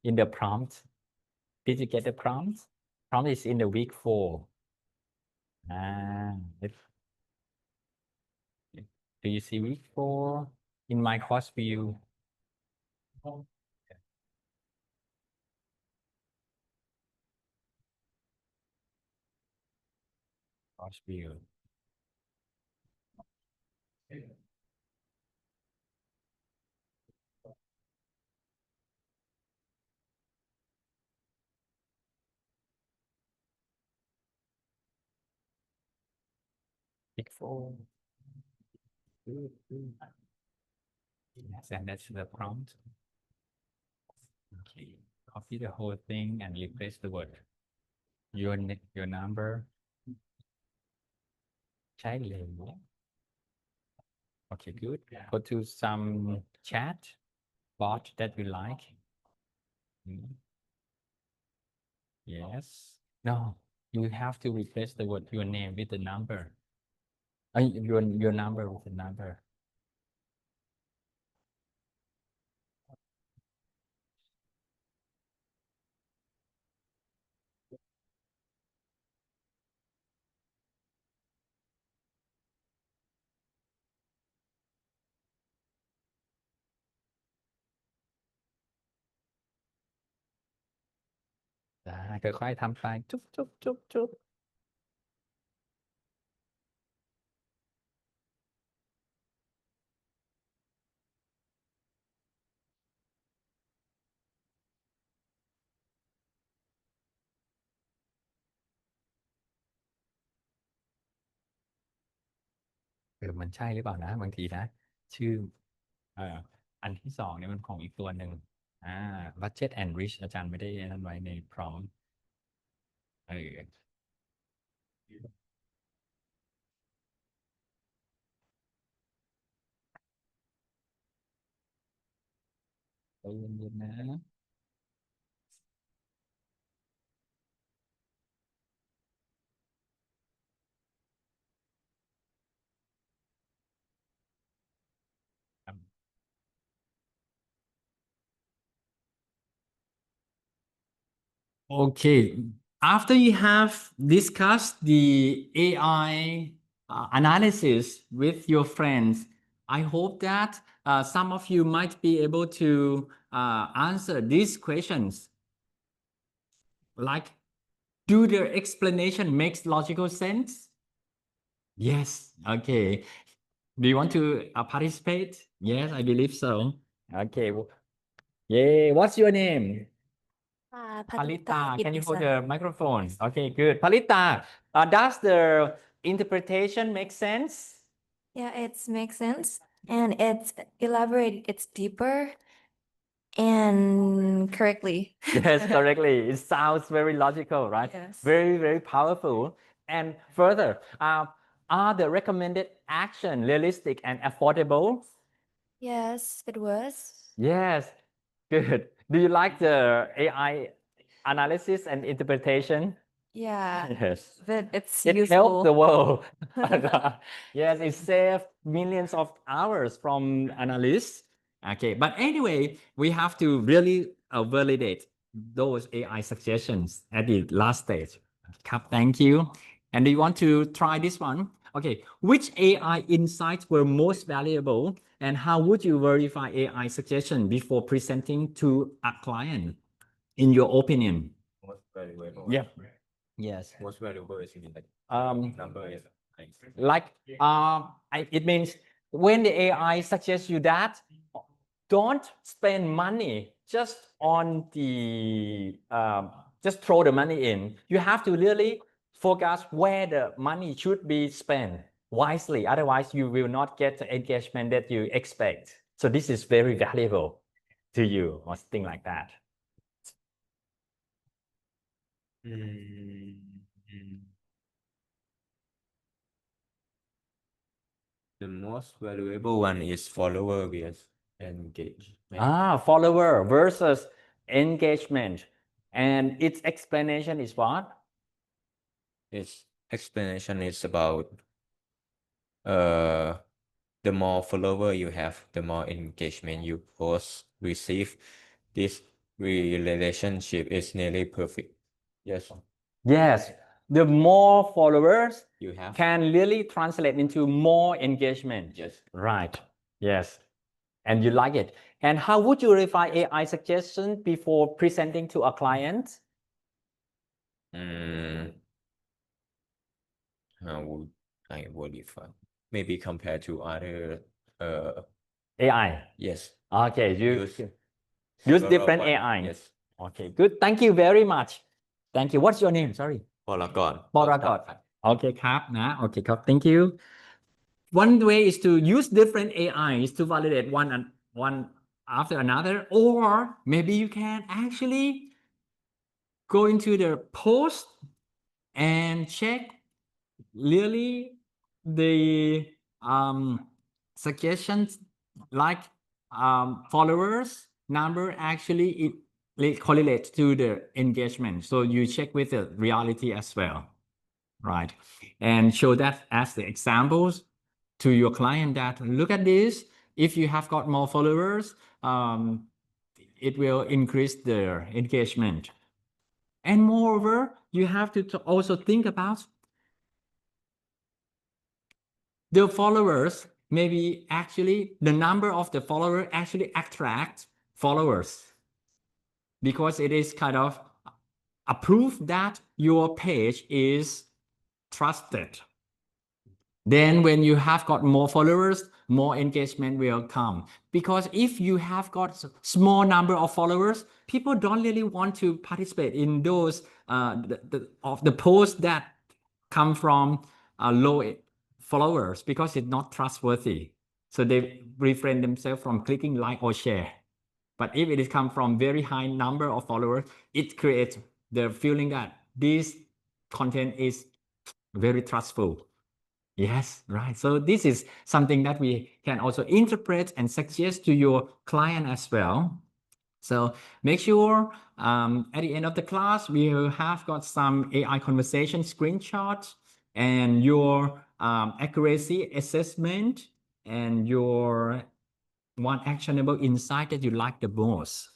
in the prompt. Did you get the prompt? Prompt is in the week 4. Do you see week 4 in my course view? Watch view. Big four. Good. Yes, and that's the prompt. Okay, copy the whole thing and replace the word. Your number. ใช่เลย Okay, good. Go to some chat bot that you like. Yes. No, you have to replace the word your name with the number. Your number with the number.ค่อยๆทำไปจุ๊บ มันใช่หรือเปล่านะบางทีนะชื่ออันที่สองเนี่ยมันของอีกตัวหนึ่งbudget and rich อาจารย์ไม่ได้นั่นไว้ใน prompt ใจเย็นๆนะ Okay, after you have discussed the AI analysis with your friends, I hope that some of you might be able to answer these questions. Like, do the explanation makes logical sense? Yes, okay. Do you want to participate? Yes, I believe so. Okay. Yay, what's your name? Palita, can you hold the microphone? Okay, good. Palita, does the interpretation make sense? Yeah, it makes sense. And it's elaborate, it's deeper and correctly. Yes, correctly. It sounds very logical, right? Yes. Very, very powerful. And further, are the recommended action realistic and affordable? Yes, it was. Yes, good. Do you like the AI analysis and interpretation? Yeah, Yes. but it's It useful. helped the world. Yes, it saved millions of hours from analysts. Okay, but anyway, we have to really validate those AI suggestions at the last stage. Thank you. And do you want to try this one? Okay, which AI insights were most valuable and how would you verify AI suggestion before presenting to a client, in your opinion? Most valuable. Yeah. Yes. Most valuable is like number is Like it means when the AI suggests you that, don't spend money just on the just throw the money in. You have to really focus where the money should be spent wisely. Otherwise, you will not get the engagement that you expect. So this is very valuable to you or something like that. The most valuable one is follower with engagement. Follower versus engagement. And its explanation is what? Its explanation is about the more follower you have, the more engagement you post receive. This relationship is nearly perfect. Yes. Yes, the more followers You have. can really translate into more engagement. Yes. Right. Yes. And you like it. And how would you verify AI suggestion before presenting to a client? how would I qualify? Maybe compared to other AI. yes. Okay, you Use use several different one. AI. Yes. Okay, good. Thank you very much. Thank you. What's your name? Sorry. พอละก่อน Paragot. Okay, ครับนะ Okay, ครับ Thank you. One way is to use different AIs to validate one after another, or maybe you can actually go into the post and check really the suggestions like followers number actually it correlates to the engagement. So you check with the reality as well, right? And show that as the examples to your client that look at this. If you have got more followers, it will increase their engagement. And moreover, you have to also think about the followers, maybe actually the number of the follower actually attract followers, because it is kind of a proof that your page is trusted. Then when you have got more followers, more engagement will come. Because if you have got small number of followers, people don't really want to participate in those of the posts that come from low followers, because it's not trustworthy. So they refrain themselves from clicking like or share. But if it is come from very high number of followers, it creates the feeling that this content is very trustful. Yes, right. So this is something that we can also interpret and suggest to your client as well. So make sure at the end of the class, we will have got some AI conversation screenshots and your accuracy assessment and your one actionable insight that you like the most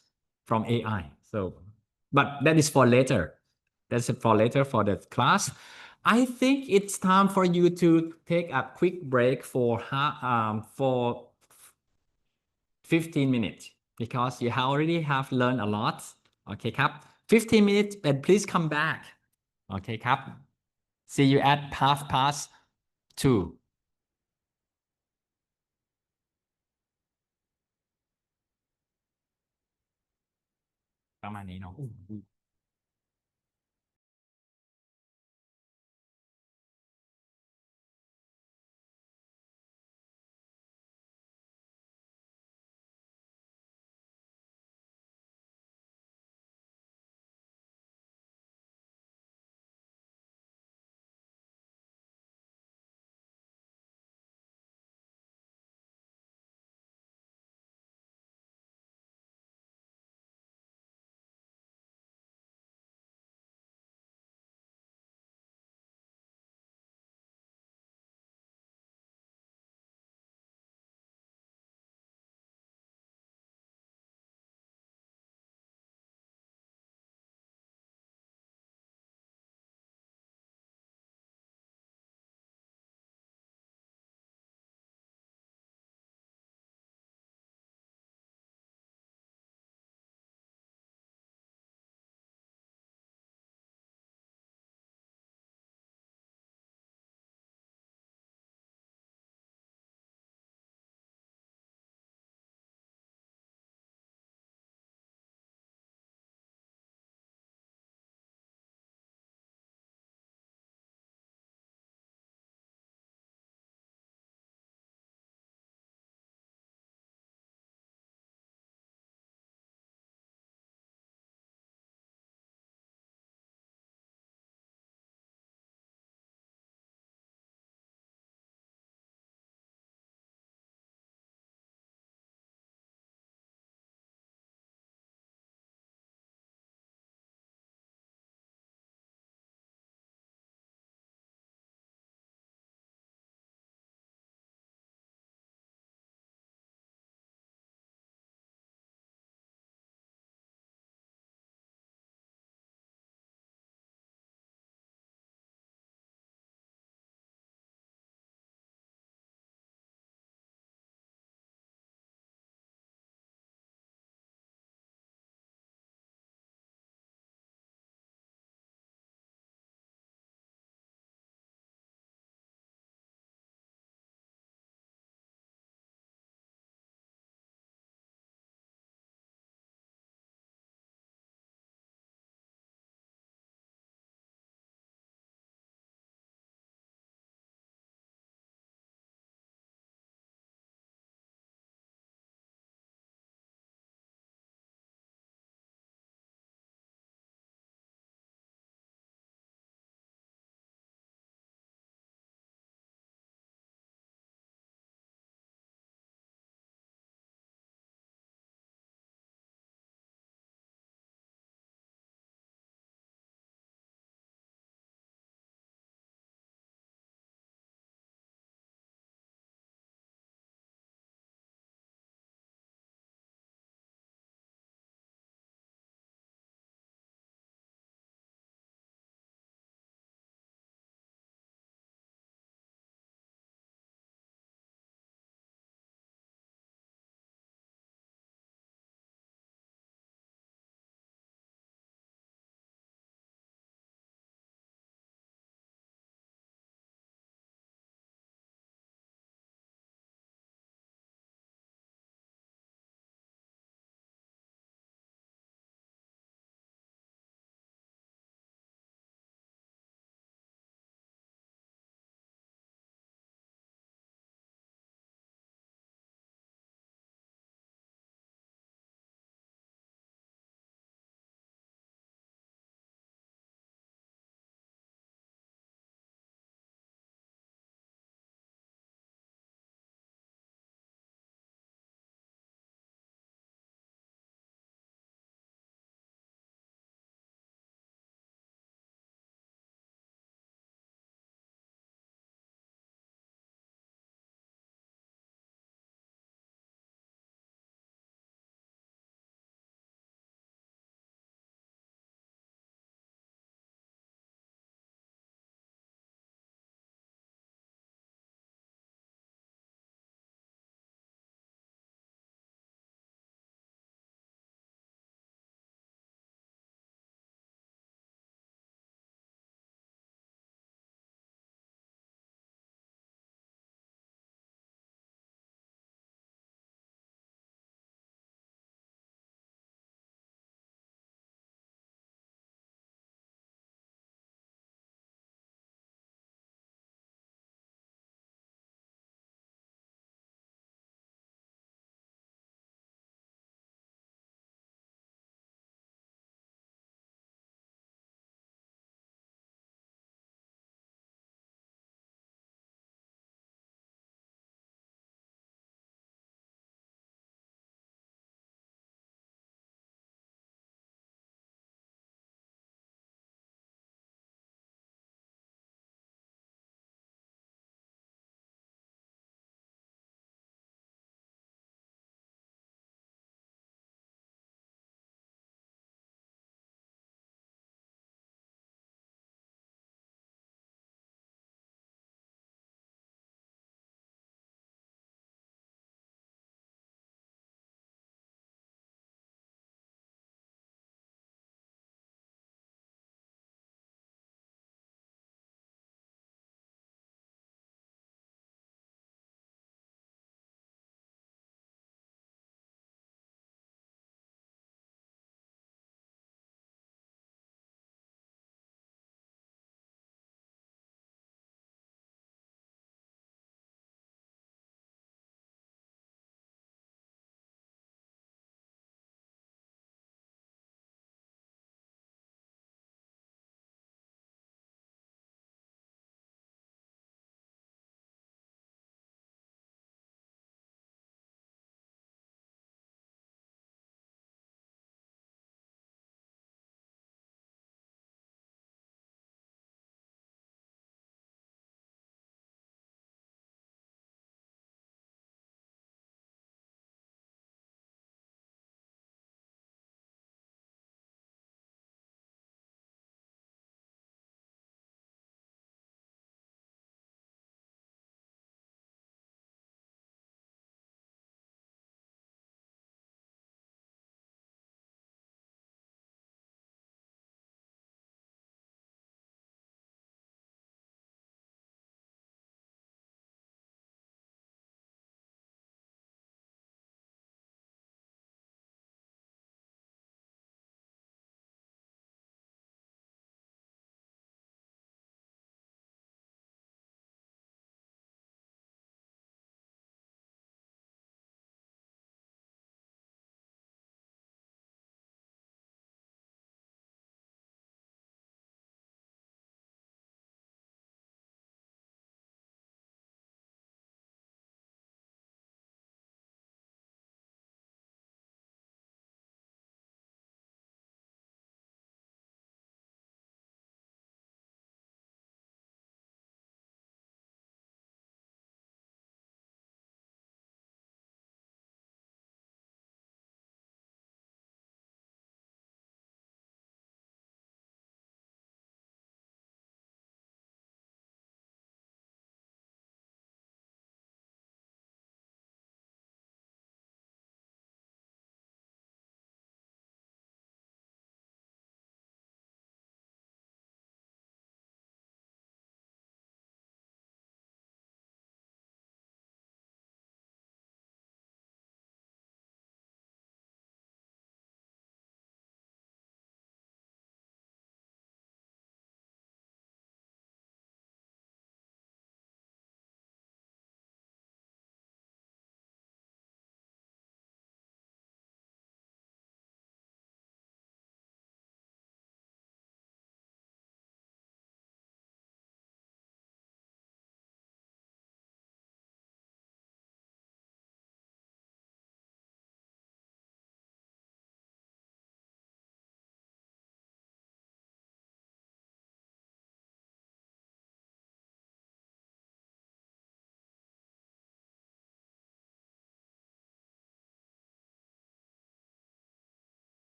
from AI. So, but that is for later. That's for later for the class. I think it's time for you to take a quick break for 15 minutes, because you already have learned a lot. Okay, ครับ 15 minutes, and please come back. Okay, ครับ See you at 2:30. ประมาณนี้เนาะ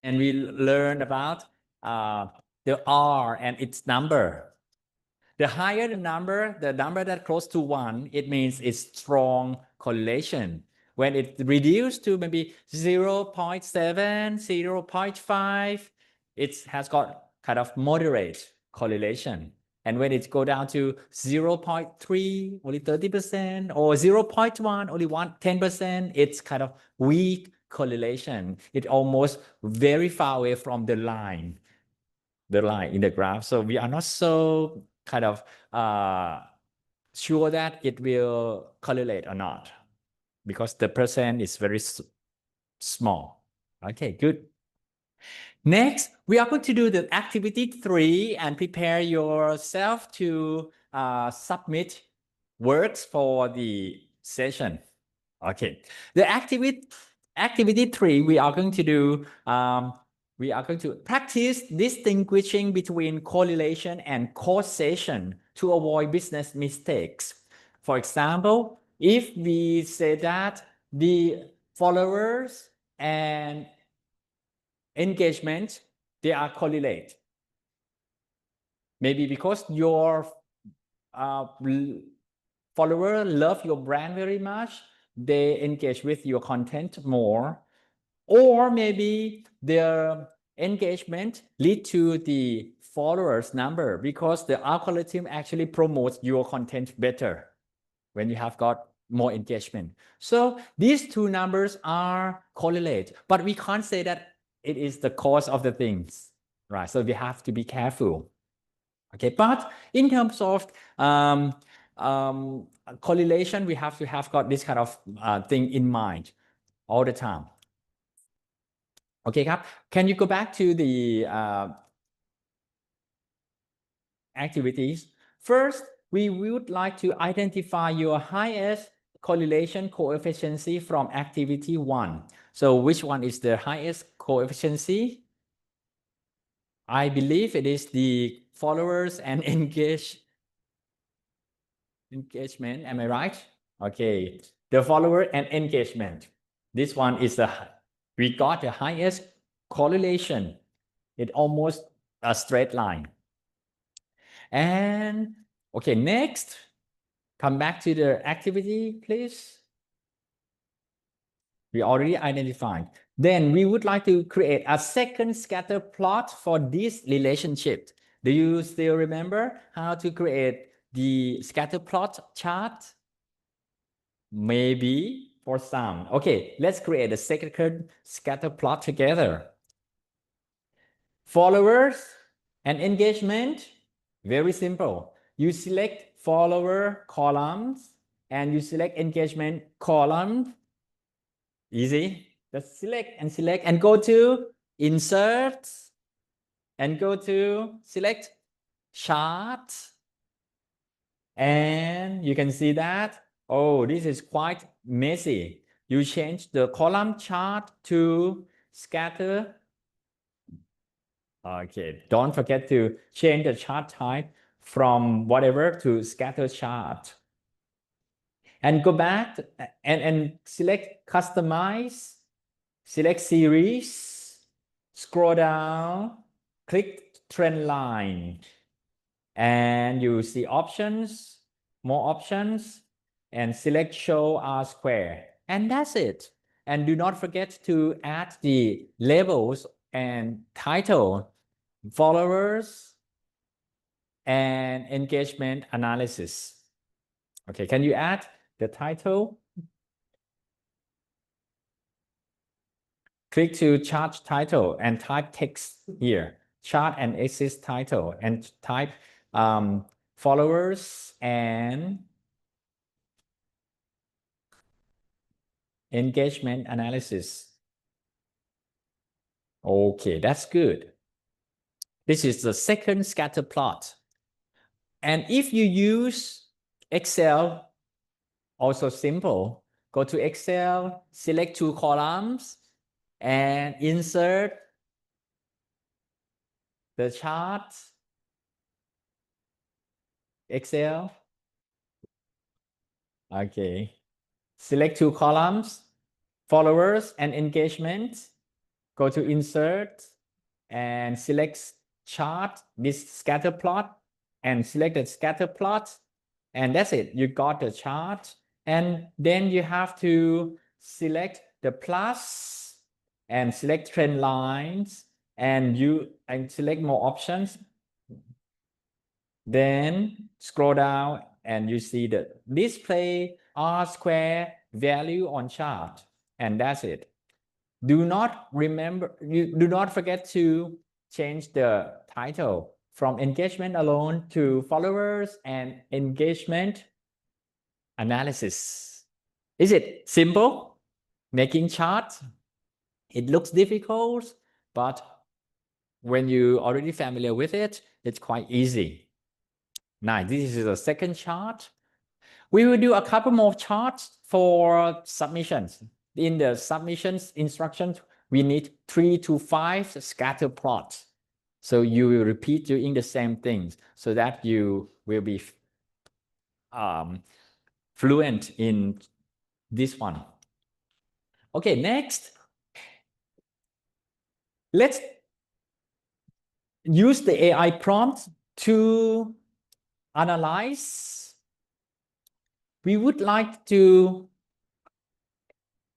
and we learn about the R and its number. The higher the number that close to 1, it means it's strong correlation. When it reduced to maybe 0.7, 0.5, it has got kind of moderate correlation. And when it go down to 0.3, only 30%, or 0.1, only 10%, it's kind of weak correlation. It's almost very far away from the line in the graph. So we are not so kind of sure that it will correlate or not, because the percent is very small. Okay, good. Next, we are going to do the activity 3 and prepare yourself to submit works for the session. Okay, the activity 3, we are going to do we are going to practice distinguishing between correlation and causation to avoid business mistakes. For example, if we say that the followers and engagement, they are correlate. Maybe because your follower love your brand very much, they engage with your content more. Or maybe their engagement lead to the followers number, because the algorithm actually promotes your content better when you have got more engagement. So these two numbers are correlate, but we can't say that it is the cause of the things, right? So we have to be careful. Okay, but in terms of correlation, we have to have got this kind of thing in mind all the time. Okay, can you go back to the activities? First, we would like to identify your highest correlation coefficient from activity 1. So which one is the highest coefficient? I believe it is the followers and engagement. Am I right? Okay, the follower and engagement. This one is we got the highest correlation. It's almost a straight line. And okay, next, come back to the activity, please. We already identified. Then we would like to create a second scatter plot for this relationship. Do you still remember how to create the scatter plot chart? Maybe for some. Okay, let's create a second scatter plot together. Followers and engagement, very simple. You select follower columns and you select engagement column. Easy. Just select and go to insert and go to select chart. And you can see that, oh, this is quite messy. You change the column chart to scatter. Okay, don't forget to change the chart type from whatever to scatter chart. And go back and select customize, select series, scroll down, click trend line. And you see options, more options, and select show R square. And that's it. And do not forget to add the labels and title, followers, and engagement analysis. Okay, can you add the title? Click to chart title and type text here, chart and axis title, and type followers and engagement analysis. Okay, that's good. This is the second scatter plot. And if you use Excel, also simple, go to Excel, select 2 columns and insert the chart, Excel. Okay, select 2 columns, followers and engagement. go to insert and select chart, this scatter plot, and select the scatter plot. And that's it. You got the chart. And then you have to select the plus and select trend lines and select more options. Then scroll down and you see the display R square value on chart. And that's it. Do not forget to change the title from engagement alone to followers and engagement analysis. Is it simple? Making charts? It looks difficult, but when you're already familiar with it, it's quite easy. Now, this is the second chart. We will do a couple more charts for submissions. In the submissions instructions, we need 3 to 5 scatter plots. So you will repeat doing the same things so that you will be fluent in this one. Okay, next. Let's use the AI prompt to analyze. We would like to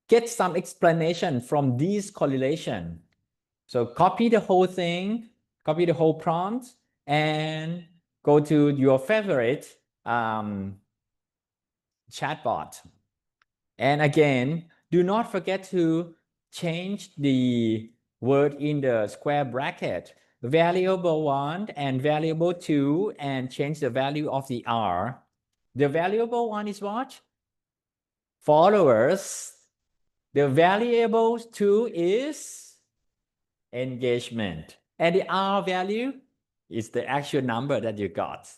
get some explanation from these correlation. So copy the whole thing, copy the whole prompt, and go to your favorite chatbot. And again, do not forget to change the word in the square bracket, variable 1 and variable 2, and change the value of the R. The variable 1 is what? Followers. The variable 2 is engagement. And the R value is the actual number that you got.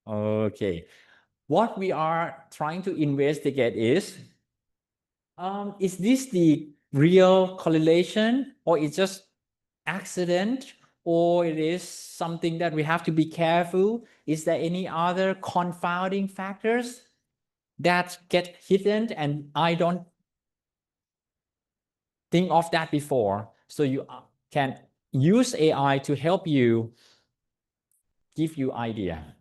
Okay. What we are trying to investigate is this the real correlation, or it's just accident, or it is something that we have to be careful? Is there any other confounding factors that get hidden and I don't think of that before? So you can use AI to help you, give you idea.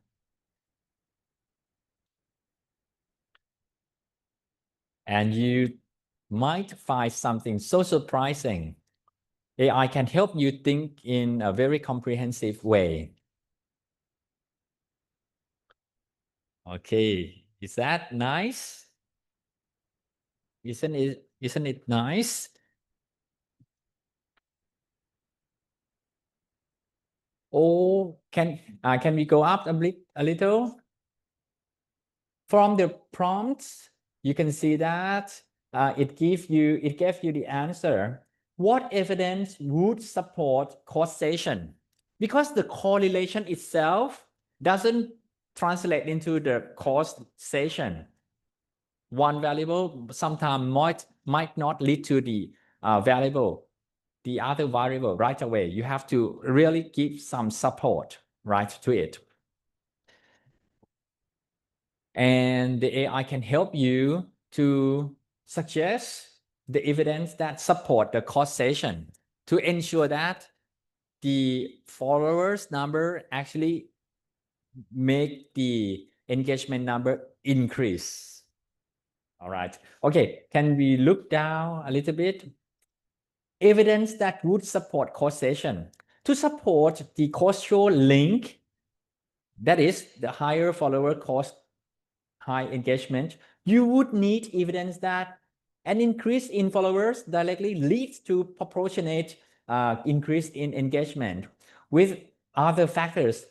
And you might find something so surprising. AI can help you think in a very comprehensive way. Okay, is that nice? Isn't it nice? Or can we go up a little? From the prompts, you can see that it gave you the answer. What evidence would support causation? Because the correlation itself doesn't translate into the causation. One variable sometimes might not lead to the the other variable right away. You have to really give some support, right, to it. And the AI can help you to suggest the evidence that support the causation to ensure that the followers number actually make the engagement number increase. All right. Okay. Can we look down a little bit? Evidence that would support causation. To support the causal link, that is the higher follower cause high engagement, you would need evidence that an increase in followers directly leads to proportionate increase in engagement with other factors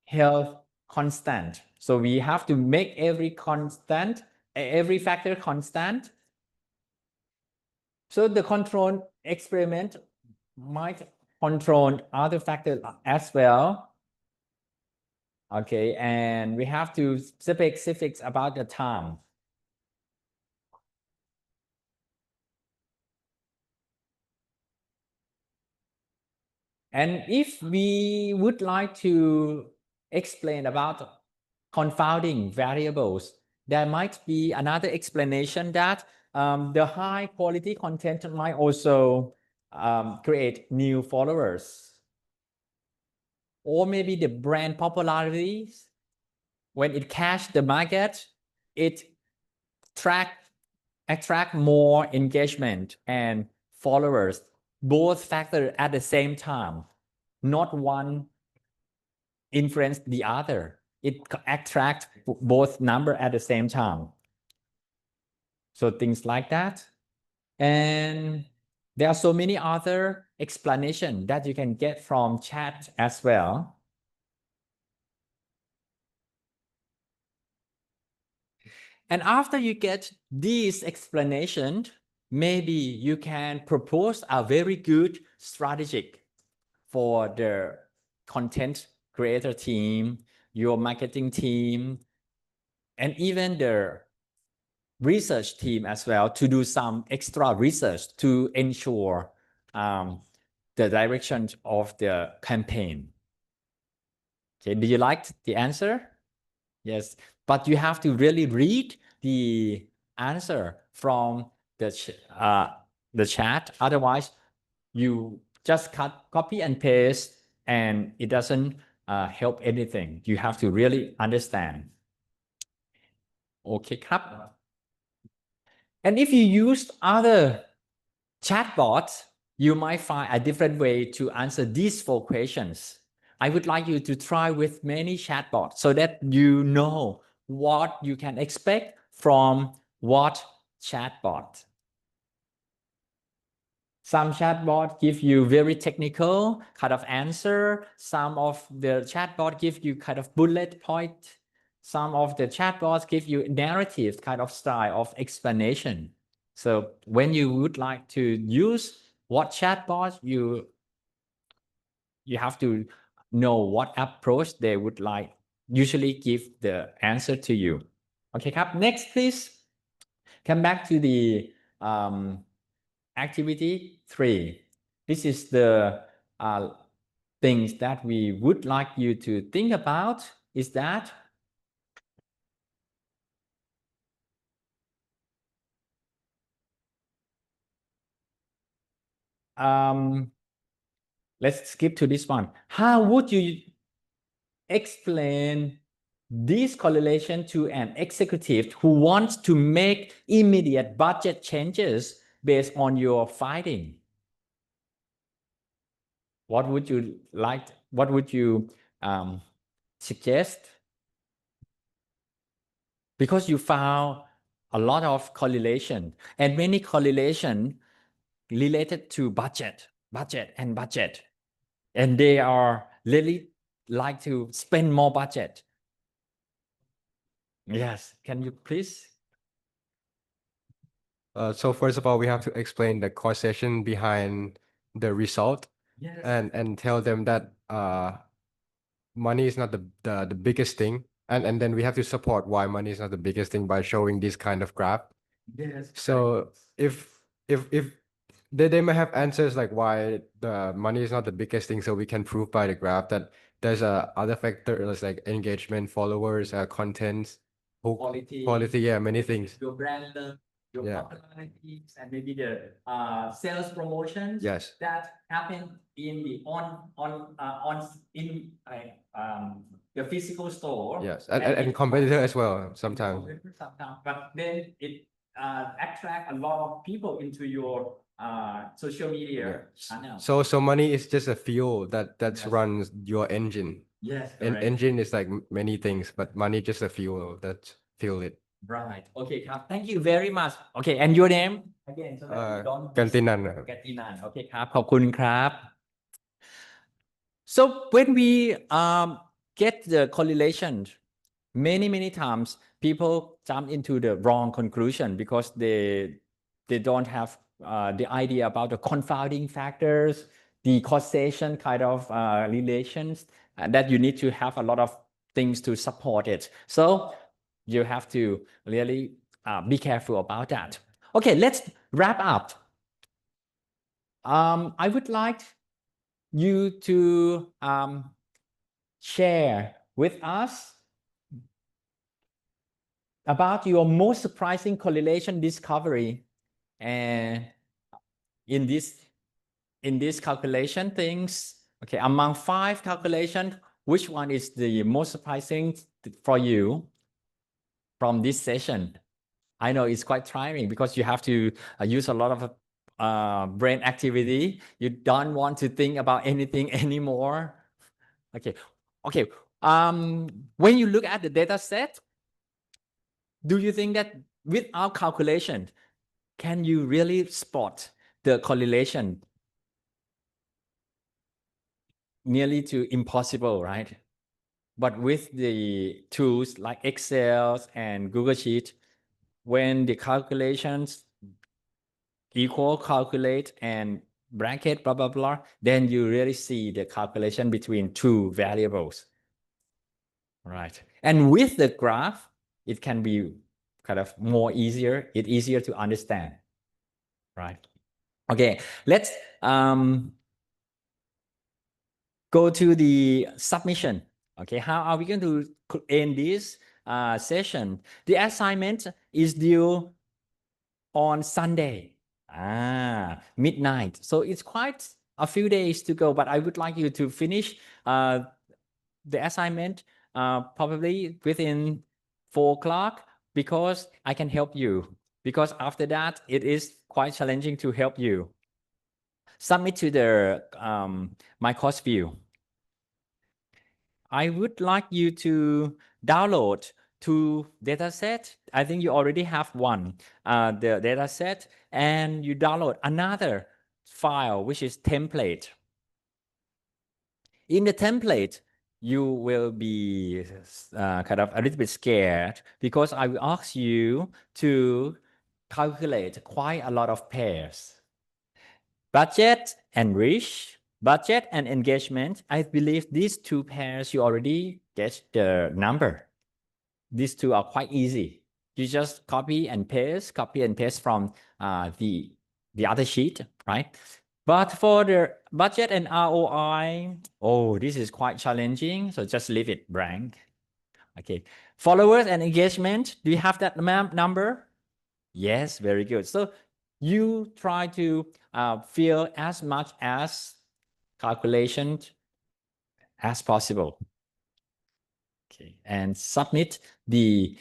held constant. So we have to make every factor constant. So the control experiment might control other factors as well. Okay, and we have to specifics about the time. And if we would like to explain about confounding variables, there might be another explanation that the high quality content might also create new followers. Or maybe the brand popularity, when it catch the market, it attract more engagement and followers, both factors at the same time. Not one influence the other. It attracts both number at the same time. So things like that. And there are so many other explanations that you can get from chat as well. And after you get these explanations, maybe you can propose a very good strategy for the content creator team, your marketing team, and even the research team as well to do some extra research to ensure the direction of the campaign. Okay, do you like the answer? Yes, but you have to really read the answer from the chat. Otherwise, you just copy and paste, and it doesn't help anything. You have to really understand. Okay, ครับ And if you use other chatbots, you might find a different way to answer these 4 questions. I would like you to try with many chatbots so that you know what you can expect from what chatbot. Some chatbot give you very technical kind of answer. Some of the chatbot give you kind of bullet point. Some of the chatbots give you narrative kind of style of explanation. So when you would like to use what chatbot, you have to know what approach they would like usually give the answer to you. Okay,ครับ. Next, please. Come back to the activity 3. This is the things that we would like you to think about is that let's skip to this one. How would you explain this correlation to an executive who wants to make immediate budget changes based on your finding? What would you like? What would you suggest? Because you found a lot of correlation and many correlation related to budget. And they are really like to spend more budget. Yes, can you please? So first of all, we have to explain the causation behind the result. Yes. And tell them that money is not the biggest thing. And then we have to support why money is not the biggest thing by showing this kind of graph. Yes. So if they may have answers like why the money is not the biggest thing, so we can prove by the graph that there's other factors like engagement, followers, content, hook, quality, yeah, many things. Your brand love, your Yeah. popularities, and maybe the sales promotions Yes. that happen in the the physical store. Yes, and competitor as well sometimes. But then it attract a lot of people into your social media channel. So money is just a fuel that Yes. runs your engine. Yes, And correct. engine is like many things, but money just a fuel that fuel it. Right. Okay,ครับ. Thank you very much. Okay, and your name again so that you don't Kantinan. Kantinan. Okay, ครับ ขอบคุณครับ So when we get the correlation, many times people jump into the wrong conclusion because they don't have the idea about the confounding factors, the causation kind of relations, and that you need to have a lot of things to support it. So you have to really be careful about that. Okay, let's wrap up. I would like you to share with us about your most surprising correlation discovery and in this calculation things. Okay, among 5 calculations, which one is the most surprising for you from this session? I know it's quite trying because you have to use a lot of brain activity. You don't want to think about anything anymore. Okay. When you look at the data set, do you think that without calculation, can you really spot the correlation? Nearly to impossible, right? But with the tools like Excel and Google Sheet, when the calculations equal, calculate, and bracket, blah, blah, blah, then you really see the calculation between 2 variables. Right. And with the graph, it can be kind of it's easier to understand. Right. Okay, let's go to the submission. Okay, how are we going to end this session? The assignment is due on Sunday, midnight. So it's quite a few days to go, but I would like you to finish the assignment probably within 4 o'clock because I can help you. Because after that, it is quite challenging to help you. Submit to the my course view. I would like you to download 2 datasets. I think you already have one, the dataset, and you download another file, which is template. In the template, you will be kind of a little bit scared because I will ask you to calculate quite a lot of pairs. Budget and reach. Budget and engagement, I believe these 2 pairs, you already get the number. These 2 are quite easy. You just copy and paste from the other sheet, right? But for the budget and ROI, this is quite challenging. So just leave it blank. Okay. Followers and engagement, do you have that number? Yes, very good. So you try to fill as much as calculation as possible. Okay, and submit the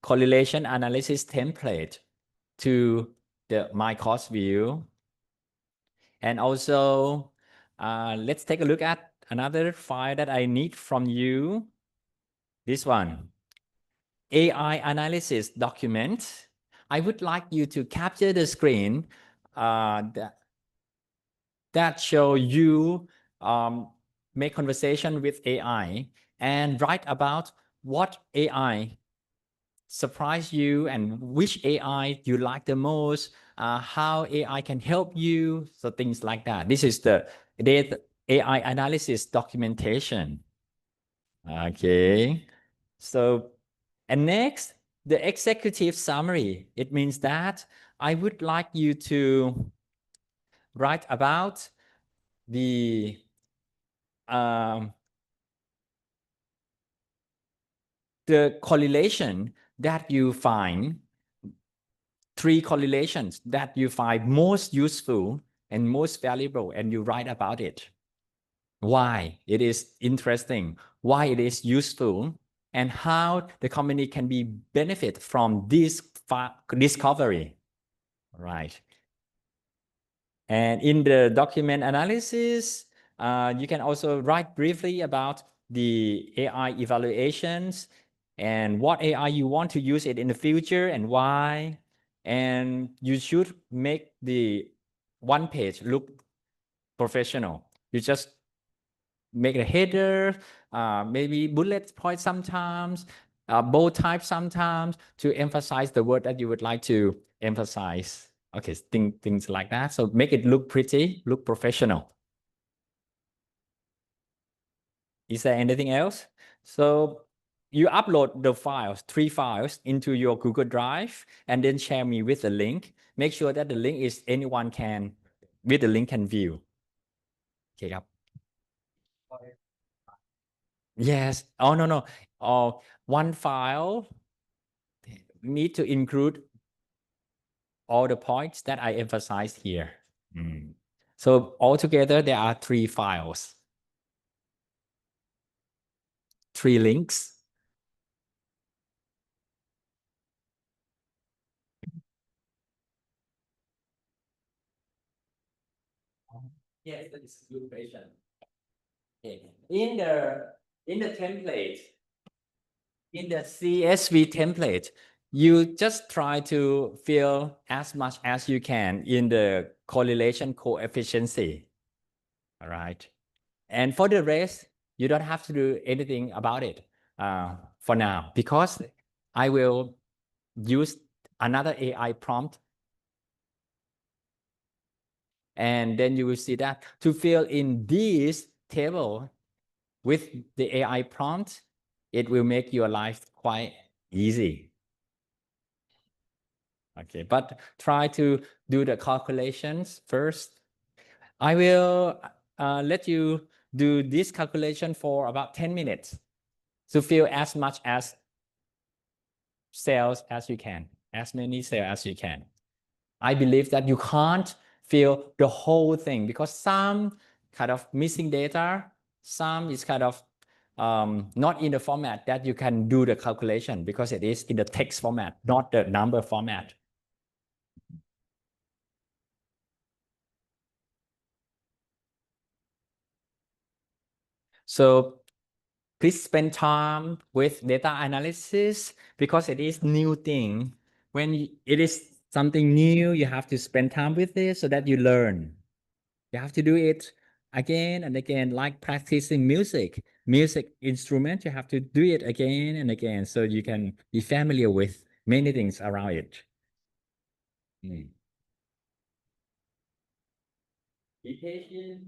correlation analysis template to the my course view. And also, let's take a look at another file that I need from you. This one, AI analysis document. I would like you to capture the screen that show you make conversation with AI and write about what AI surprise you and which AI you like the most, how AI can help you, so things like that. This is the data AI analysis documentation. Okay, so and next, the executive summary. It means that I would like you to write about the correlation that you find, 3 correlations that you find most useful and most valuable, and you write about it. Why it is interesting, why it is useful, and how the company can be benefit from this discovery, right? And in the document analysis, you can also write briefly about the AI evaluations and what AI you want to use it in the future and why. And you should make the 1 page look professional. You just make a header, maybe bullet point sometimes, bold type sometimes to emphasize the word that you would like to emphasize. Okay, things like that. So make it look pretty, look professional. Is there anything else? So you upload the files, 3 files into your Google Drive and then share me with the link. Make sure that the link is anyone can, with the link can view. Okay,ครับ. Yes. Oh, no. 1 file need to include all the points that I emphasized here. So altogether, there are 3 files, 3 links. Yes, that is a good question. Okay. In the template, in the CSV template, you just try to fill as much as you can in the correlation coefficient. All right. And for the rest, you don't have to do anything about it for now, because I will use another AI prompt. And then you will see that to fill in this table with the AI prompt, it will make your life quite easy. Okay, but try to do the calculations first. I will let you do this calculation for about 10 minutes to fill as much as cells as you can, as many cells as you can. I believe that you can't fill the whole thing because some kind of missing data, some is kind of not in the format that you can do the calculation because it is in the text format, not the number format. So please spend time with data analysis because it is new thing. When it is something new, you have to spend time with it so that you learn. You have to do it again and again, like practicing music instrument. You have to do it again and again so you can be familiar with many things around it. Be patient.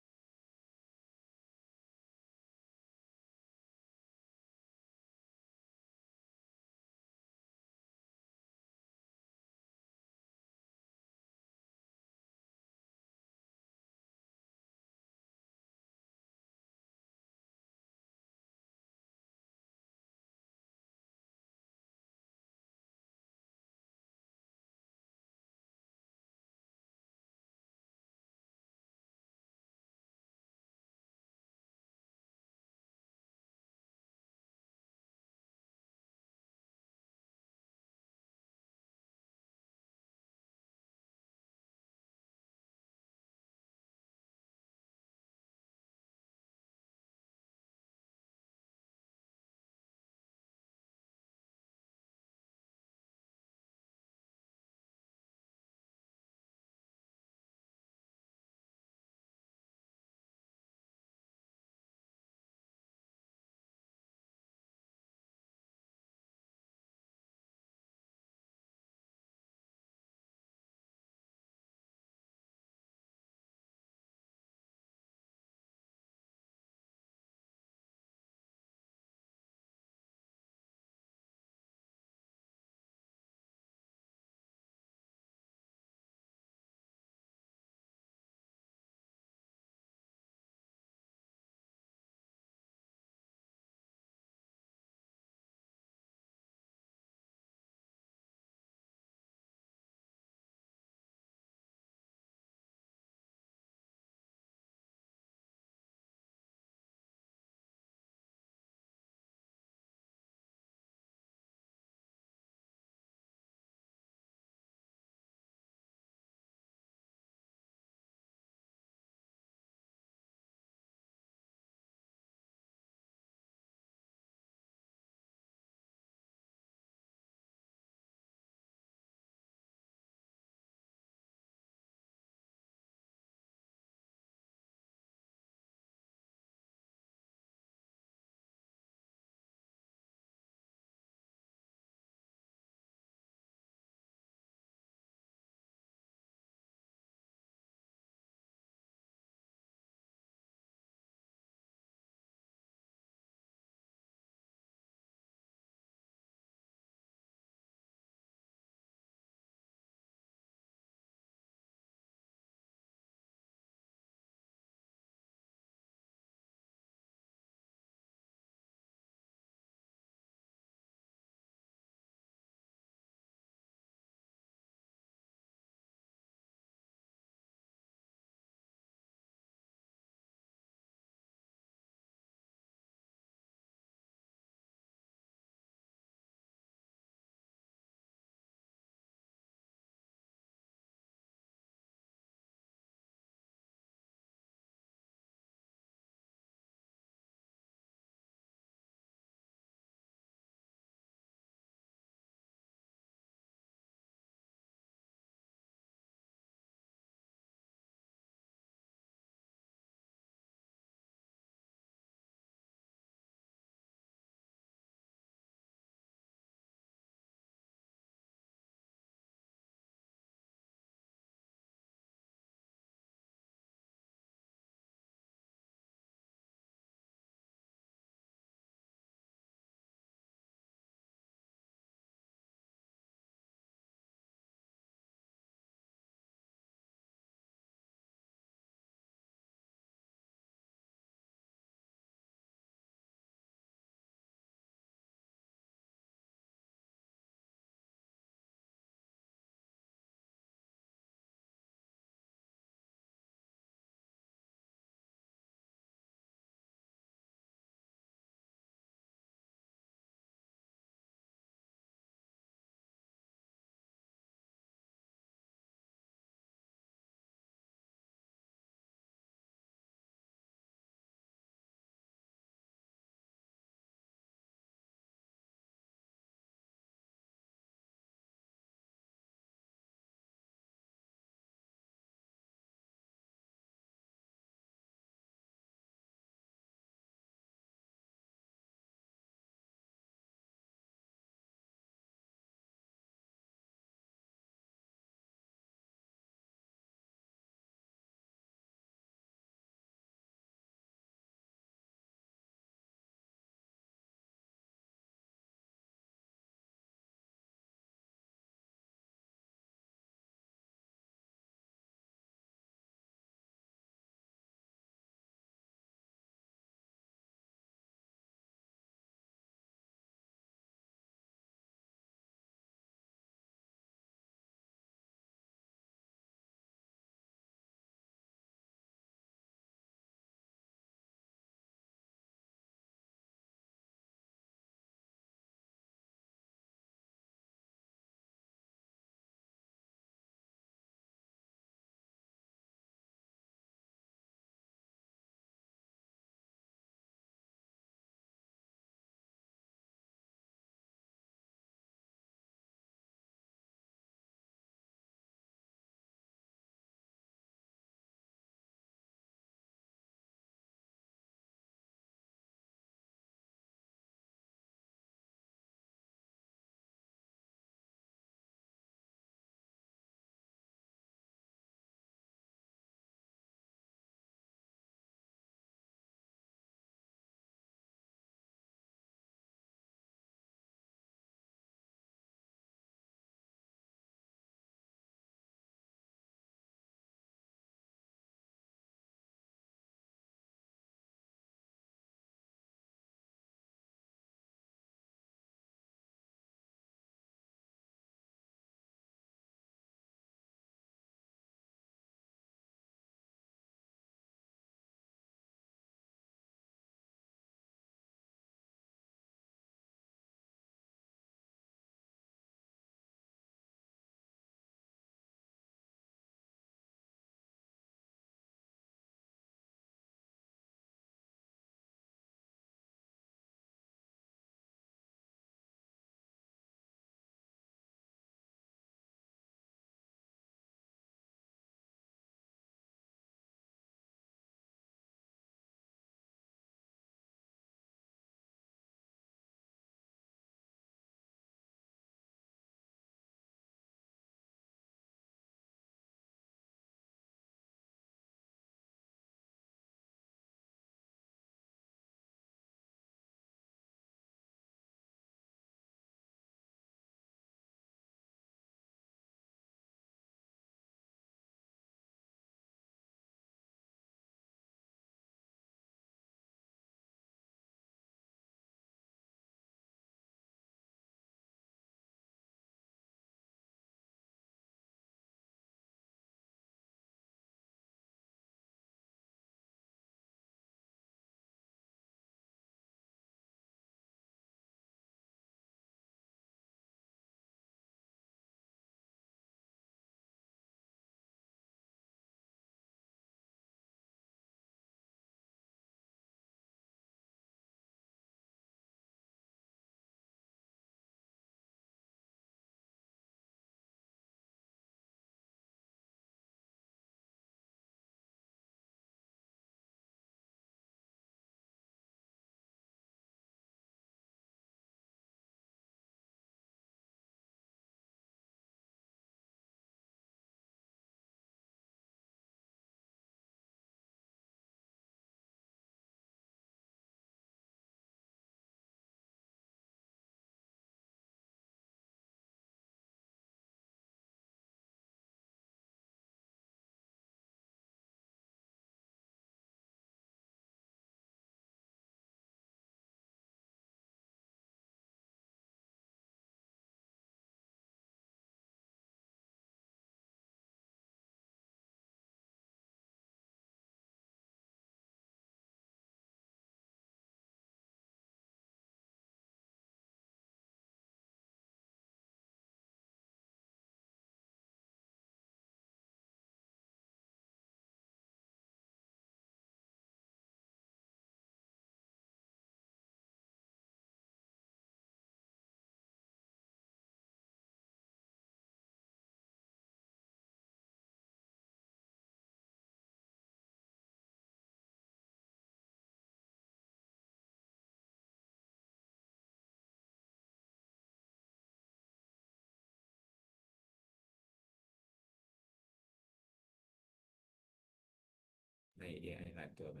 หลายตัวไหม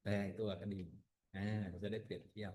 หลายตัวก็ดีเราจะได้เปรียบเทียบ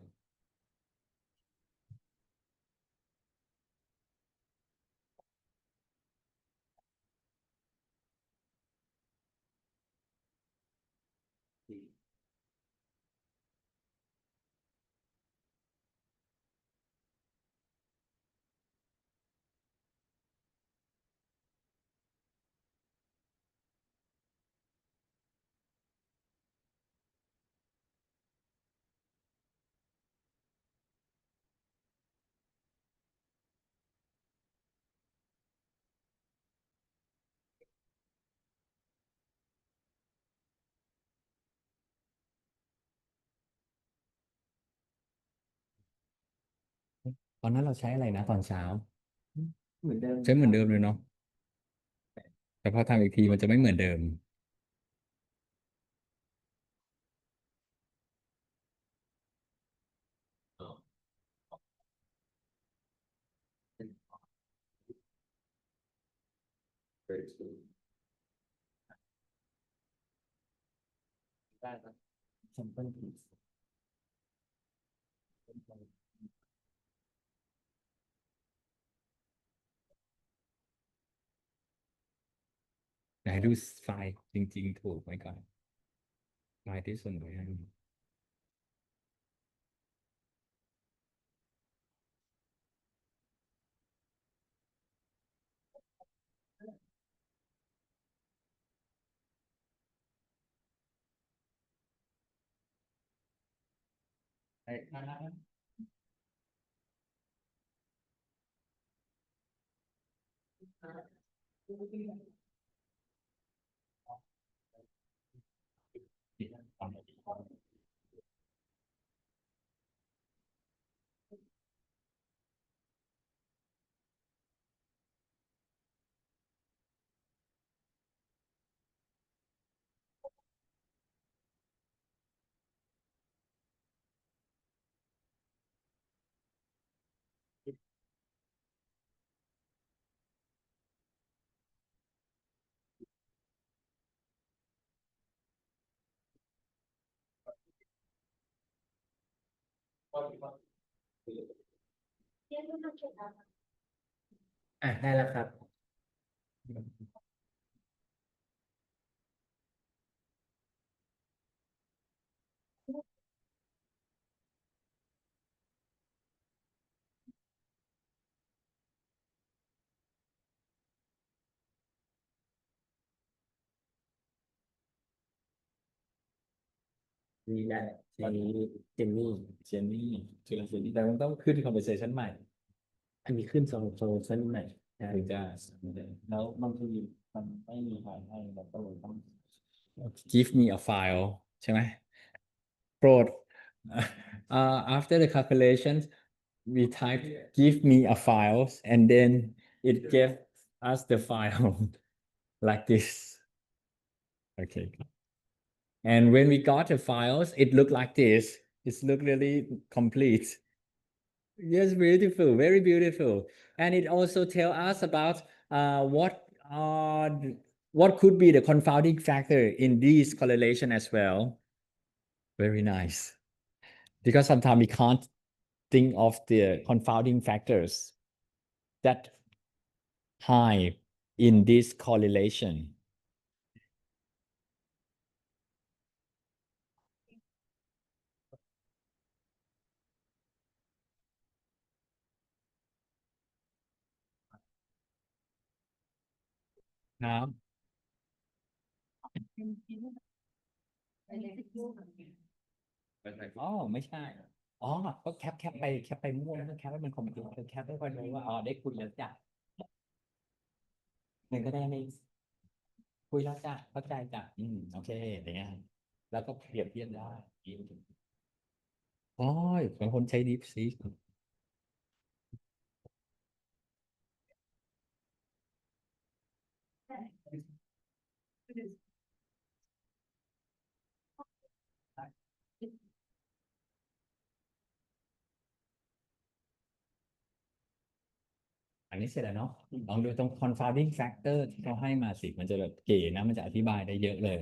ตอนนั้นเราใช้อะไรนะตอนเช้า เหมือนเดิม ใช้เหมือนเดิมเลยเนาะแต่พอทำอีกทีมันจะไม่เหมือนเดิม ได้ครับ sample piece ไหนดูไฟล์จริงๆถูกไหมก่อนไฟล์ที่ส่งไปให้ได้แล้วครับ นี่แหละทีนี้เจนนี่ เจนนี่จุลศิลป์แต่มันต้องขึ้น conversation ใหม่ อันนี้ขึ้นโซนใหม่นะ ถึงจะ แล้วบางทีมันไม่มีไฟล์ให้เราก็เลยต้อง give me a file ใช่ไหมโปรด after the calculations we type give me a file and then it gave us the file like this okay and when we got the files it looked like this it looked really complete yes beautiful very beautiful and it also tell us about what could be the confounding factor in this correlation as well very nice because sometimes we can't think of the confounding factors that high in this correlation. Now, อ๋อไม่ใช่อ๋อก็แคปไปมั่วแล้วก็แคปให้มันคอมพิวเตอร์แคปให้คนรู้ว่าอ๋อได้คุยแล้วจ้ะหนึ่งก็ได้ไม่คุยแล้วจ้ะเข้าใจจ้ะโอเคอย่างเงี้ยแล้วก็เปรียบเทียบได้อ๋อบางคนใช้ DeepSeek อัน นี้เสร็จแล้วเนาะลองดูตรง confounding factor ที่เขาให้มาสิมันจะแบบเก๋นะมันจะอธิบายได้เยอะเลย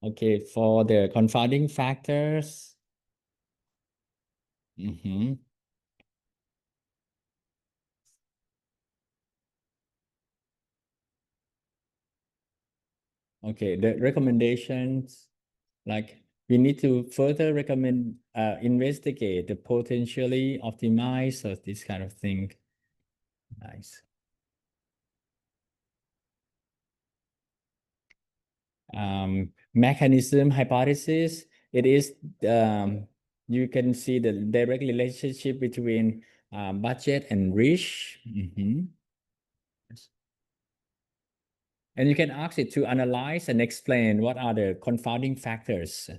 โอเค for the confounding factors อือหือ Okay, the recommendations, like we need to further investigate the potentially optimize or this kind of thing. Nice. Mechanism hypothesis, it is, you can see the direct relationship between budget and reach. Yes. And you can ask it to analyze and explain what are the confounding factors.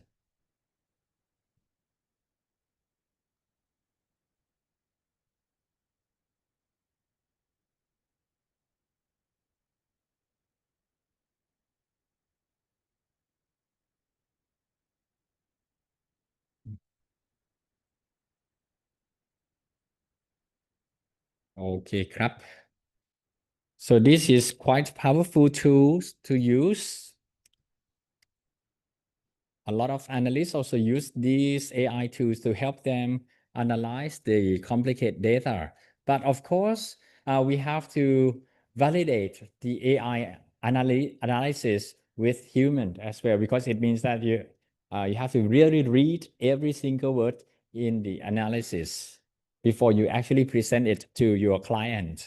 Okay,ครับ. So this is quite powerful tools to use. A lot of analysts also use these AI tools to help them analyze the complicated data. But of course, we have to validate the AI analysis with human as well, because it means that you have to really read every single word in the analysis before you actually present it to your client.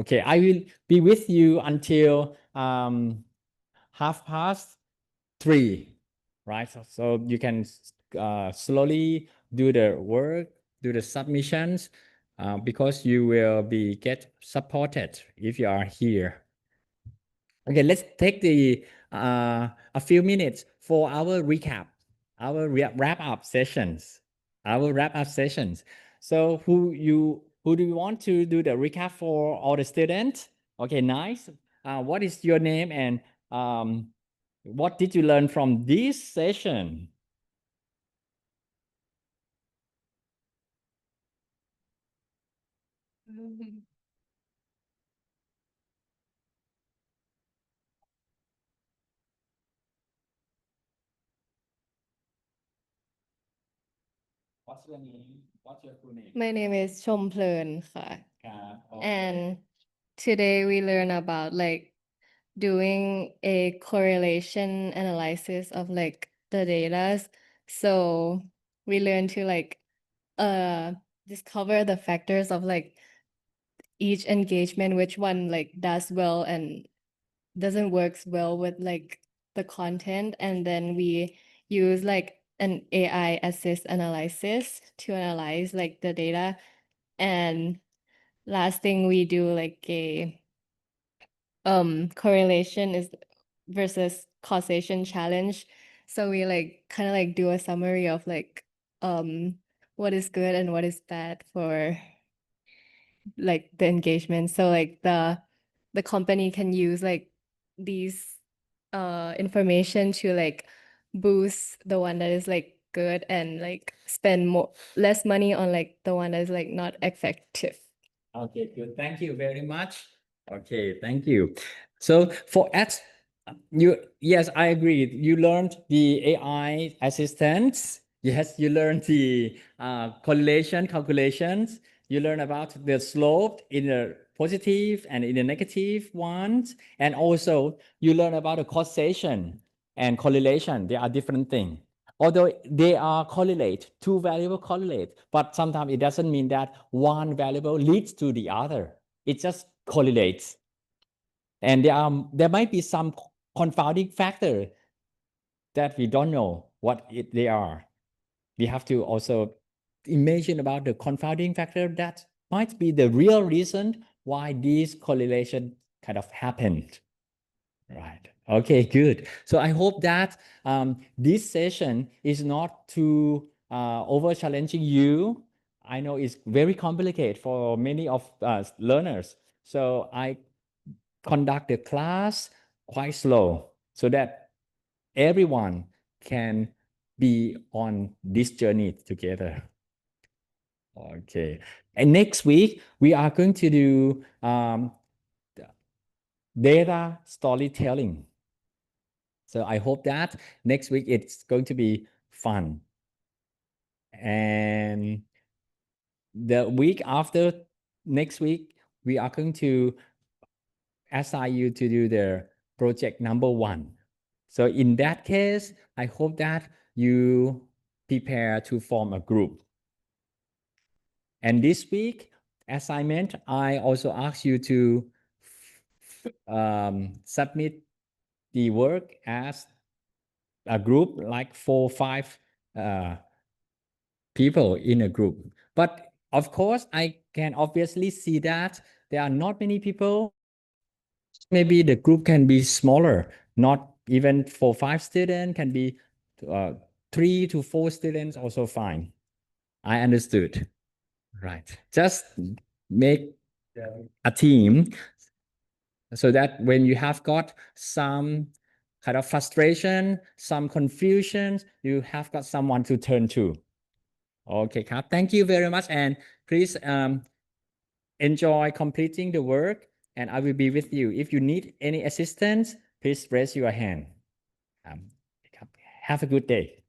Okay, I will be with you until 3:30, right? So you can slowly do the work, do the submissions, because you will be get supported if you are here. Okay, let's take the a few minutes for our recap, our wrap-up sessions, So who do you want to do the recap for all the students? Okay, nice. What is your name and what did you learn from this session? What's your name? What's your full name? My name is ชมเพลินค่ะ Okay. And today we learn about like doing a correlation analysis of like the data. So we learn to like discover the factors of like each engagement, which one like does well and doesn't works well with like the content. And then we use like an AI assist analysis to analyze like the data. And last thing we do like a correlation is versus causation challenge. So we like kind of like do a summary of like what is good and what is bad for like the engagement. So like the company can use like these information to like boost the one that is like good and like spend less money on like the one that is like not effective. Okay, good. Thank you very much. Okay, thank you. So for yes, I agree. You learned the AI assistants. Yes, you learned the correlation calculations. You learn about the slope in the positive and in the negative ones. And also you learn about the causation and correlation. They are different things. Although they are correlate, two variables correlate, but sometimes it doesn't mean that one variable leads to the other. It just correlates. And there might be some confounding factor that we don't know what they are. We have to also imagine about the confounding factor that might be the real reason why this correlation kind of happened. Right. Okay, good. So I hope that this session is not too over challenging you. I know it's very complicated for many of us learners. So I conduct the class quite slow so that everyone can be on this journey together. Okay. And next week, we are going to do data storytelling. So I hope that next week it's going to be fun. And the week after next week, we are going to assign you to do the project number 1. So in that case, I hope that you prepare to form a group. And this week assignment, I also ask you to submit the work as a group, like 4 or 5 people in a group. But of course, I can obviously see that there are not many people. Maybe the group can be smaller, not even 4 or 5 students, can be 3 to 4 students, also fine. I understood. Right. Just make a team so that when you have got some kind of frustration, some confusion, you have got someone to turn to. Okay,ครับ. Thank you very much. And please enjoy completing the work, and I will be with you. If you need any assistance, please raise your hand. Have a good day.